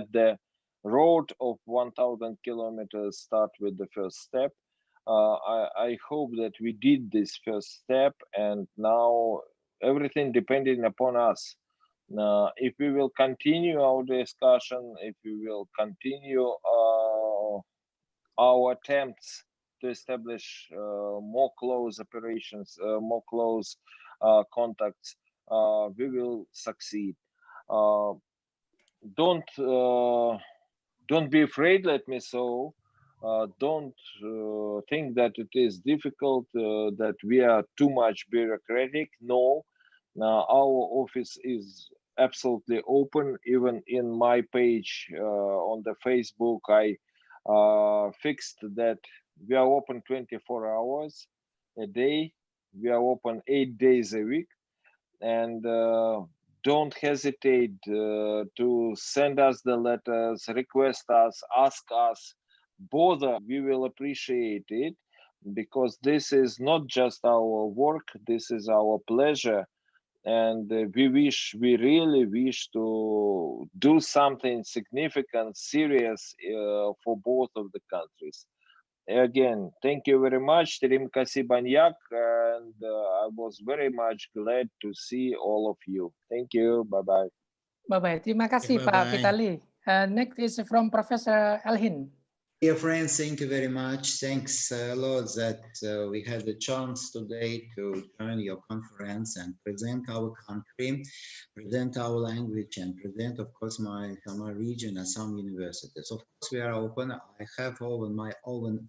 the road of 1,000 kilometers start with the first step. I hope that we did this first step, and now everything depending upon us. If we will continue our discussion, if we will continue our attempts to establish more close operations, more close contacts, we will succeed. Don't be afraid, let me so. Don't think that it is difficult, that we are too much bureaucratic. No, our office is absolutely open. Even in my page on the Facebook, I fixed that we are open 24 hours a day. We are open 8 days a week, and don't hesitate to send us the letters, request us, ask us, bother. We will appreciate it, because this is not just our work, this is our pleasure. And we really wish to do something significant, serious for both of the countries. Again, thank you very much. Terima kasih banyak, and I was very much glad to see all of you. Thank you. Bye-bye. Bye-bye. Terima kasih Pak Vitali. Next is from Professor Elhin. Dear friends, thank you very much. Thanks a lot that we had the chance today to join your conference and present our country, present our language, and present, of course, my region and some universities. Of course, we are open. I have my own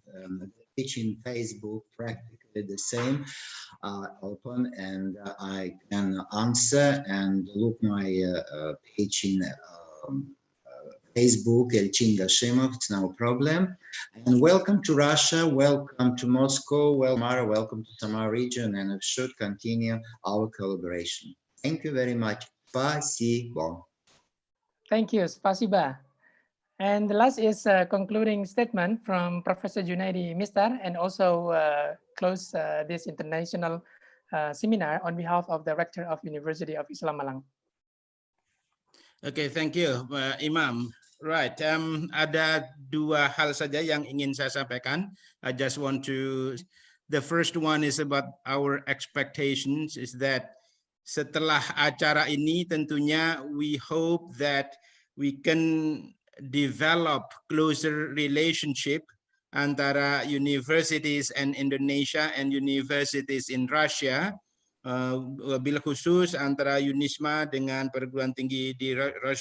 page in Facebook, practically the same, open, and I can answer and look my page in Facebook, Elchin Gashimov, it's no problem. And welcome to Russia, welcome to Moscow, welcome to Samar region, and we should continue our collaboration. Thank you very much. Spasibo. Thank you, spasiba. And the last is a concluding statement from Professor Junaidi Mistar, and also close this international seminar on behalf of the Rector of University of Islam Malang. Okay, thank you, Imam. Right, ada dua hal saja yang ingin saya sampaikan. I just want to The first one is about our expectations, is that setelah acara ini tentunya we hope that we can develop closer relationship antara universities in Indonesia and universities in Russia, wabil khusus antara Unisma dengan perguruan tinggi di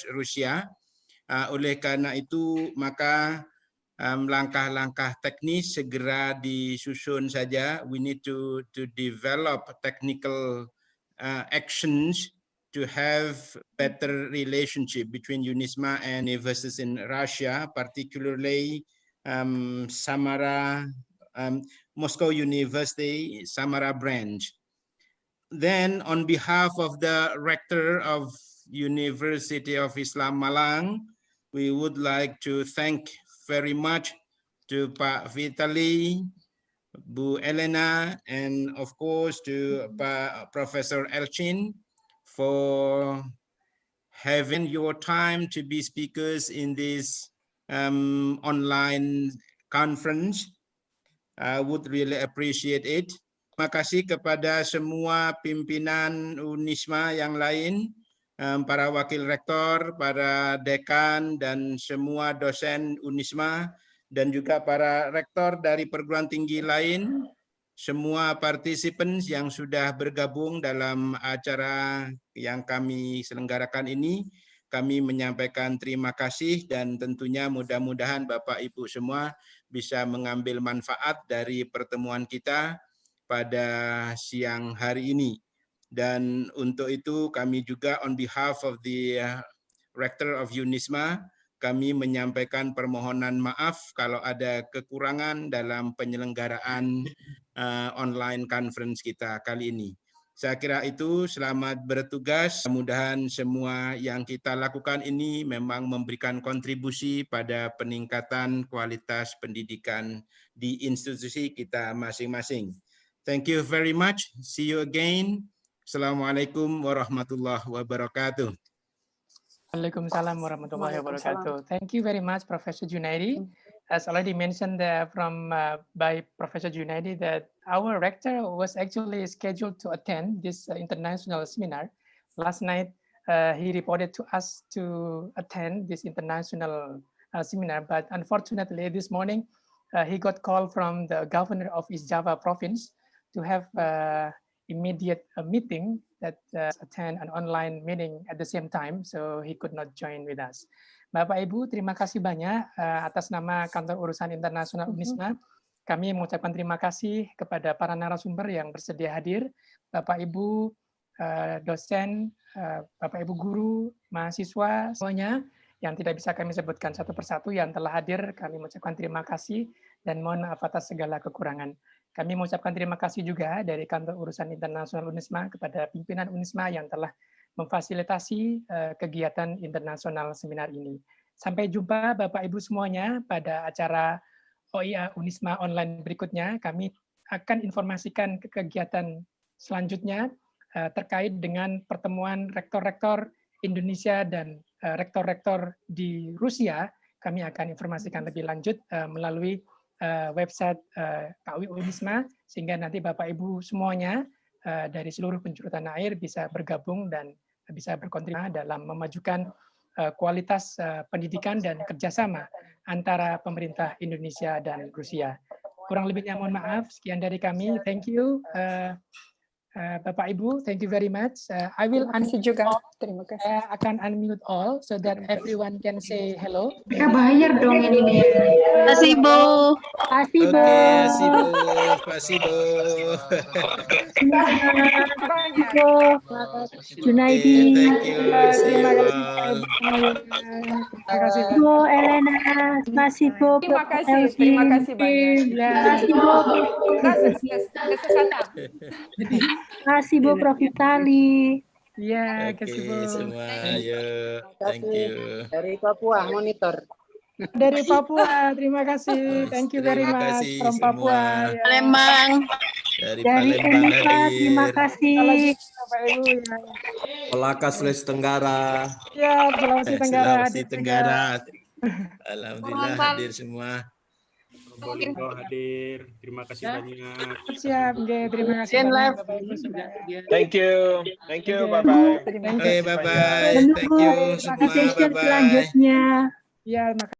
Rusia. Oleh karena itu maka langkah-langkah teknis segera disusun saja. We need to develop technical actions to have better relationship between Unisma and universities in Russia, particularly Samara, Moscow University, Samara branch. Then on behalf of the rector of University of Islam Malang, we would like to thank very much to Pak Vitali, Bu Elena, and of course to Professor Elchin for having your time to be speakers in this online conference. I would really appreciate it. Terima kasih kepada semua pimpinan Unisma yang lain, para wakil rektor, para dekan, dan semua dosen Unisma, dan juga para rektor dari perguruan tinggi lain, semua participants yang sudah bergabung dalam acara yang kami selenggarakan ini. Kami menyampaikan terima kasih dan tentunya mudah-mudahan Bapak Ibu semua bisa mengambil manfaat dari pertemuan kita pada siang hari ini. Dan untuk itu kami juga on behalf of the Rector of Unisma, kami menyampaikan permohonan maaf kalau ada kekurangan dalam penyelenggaraan online conference kita kali ini. Saya kira itu, selamat bertugas. Mudah-mudahan semua yang kita lakukan ini memang memberikan kontribusi pada peningkatan kualitas pendidikan di institusi kita masing-masing. Thank you very much. See you again. Assalamualaikum warahmatullahi wabarakatuh. Waalaikumsalam warahmatullahi wabarakatuh. Thank you very much, Professor Junaidi. As already mentioned by Professor Junaidi, that our rector was actually scheduled to attend this international seminar. Last night, he reported to us to attend this international seminar, but unfortunately this morning, he got call from the governor of East Java province to have immediate meeting that attend an online meeting at the same time, so he could not join with us. Bapak Ibu, terima kasih banyak atas nama Kantor Urusan Internasional Unisma. Kami mengucapkan terima kasih kepada para narasumber yang bersedia hadir, Bapak Ibu dosen, Bapak Ibu guru, mahasiswa, semuanya yang tidak bisa kami sebutkan satu persatu yang telah hadir. Kami mengucapkan terima kasih dan mohon maaf atas segala kekurangan. Kami mengucapkan terima kasih juga dari Kantor Urusan Internasional Unisma kepada pimpinan Unisma yang telah memfasilitasi kegiatan internasional seminar ini. Sampai jumpa Bapak Ibu semuanya pada acara OIA Unisma online berikutnya. Kami akan informasikan kegiatan selanjutnya terkait dengan pertemuan rektor-rektor Indonesia dan rektor-rektor di Rusia. Kami akan informasikan lebih lanjut melalui website KUI Unisma, sehingga nanti Bapak Ibu semuanya dari seluruh penjuru tanah air bisa bergabung dan bisa berkontribusi dalam memajukan kualitas pendidikan dan kerjasama antara pemerintah Indonesia dan Rusia. Kurang lebihnya mohon maaf. Sekian dari kami. Thank you. Bapak Ibu, thank you very much. I will unmute juga. Terima kasih. Saya akan unmute all so that everyone can say hello. Mereka bayar dong ini nih. Kasih Bu. Kasih Bu. Kasih Bu. Junaidi. Thank you. Terima kasih. Terima kasih Bu Elena. Kasih Bu. Terima kasih banyak. Kasih Bu. Kesempatan. Kasih Bu Prof. Vitali. Ya, kasih Bu. Semua, yuk. Thank you. Dari Papua, monitor. Dari Papua, terima kasih. Thank you very much from Papua. Ya. Palembang. Dari Palembang hadir. Terima kasih. Bapak Ibu. Ya. Melaka Sulawesi Tenggara. Ya, Sulawesi Tenggara. Sulawesi Tenggara. Alhamdulillah hadir semua. Probolinggo hadir. Terima kasih banyak. Siap, terima kasih banyak Bapak Ibu semua. Thank you. Thank you. Bye-bye. Oke, bye-bye. Thank Menunggu you semua. session Bye-bye. selanjutnya. Ya,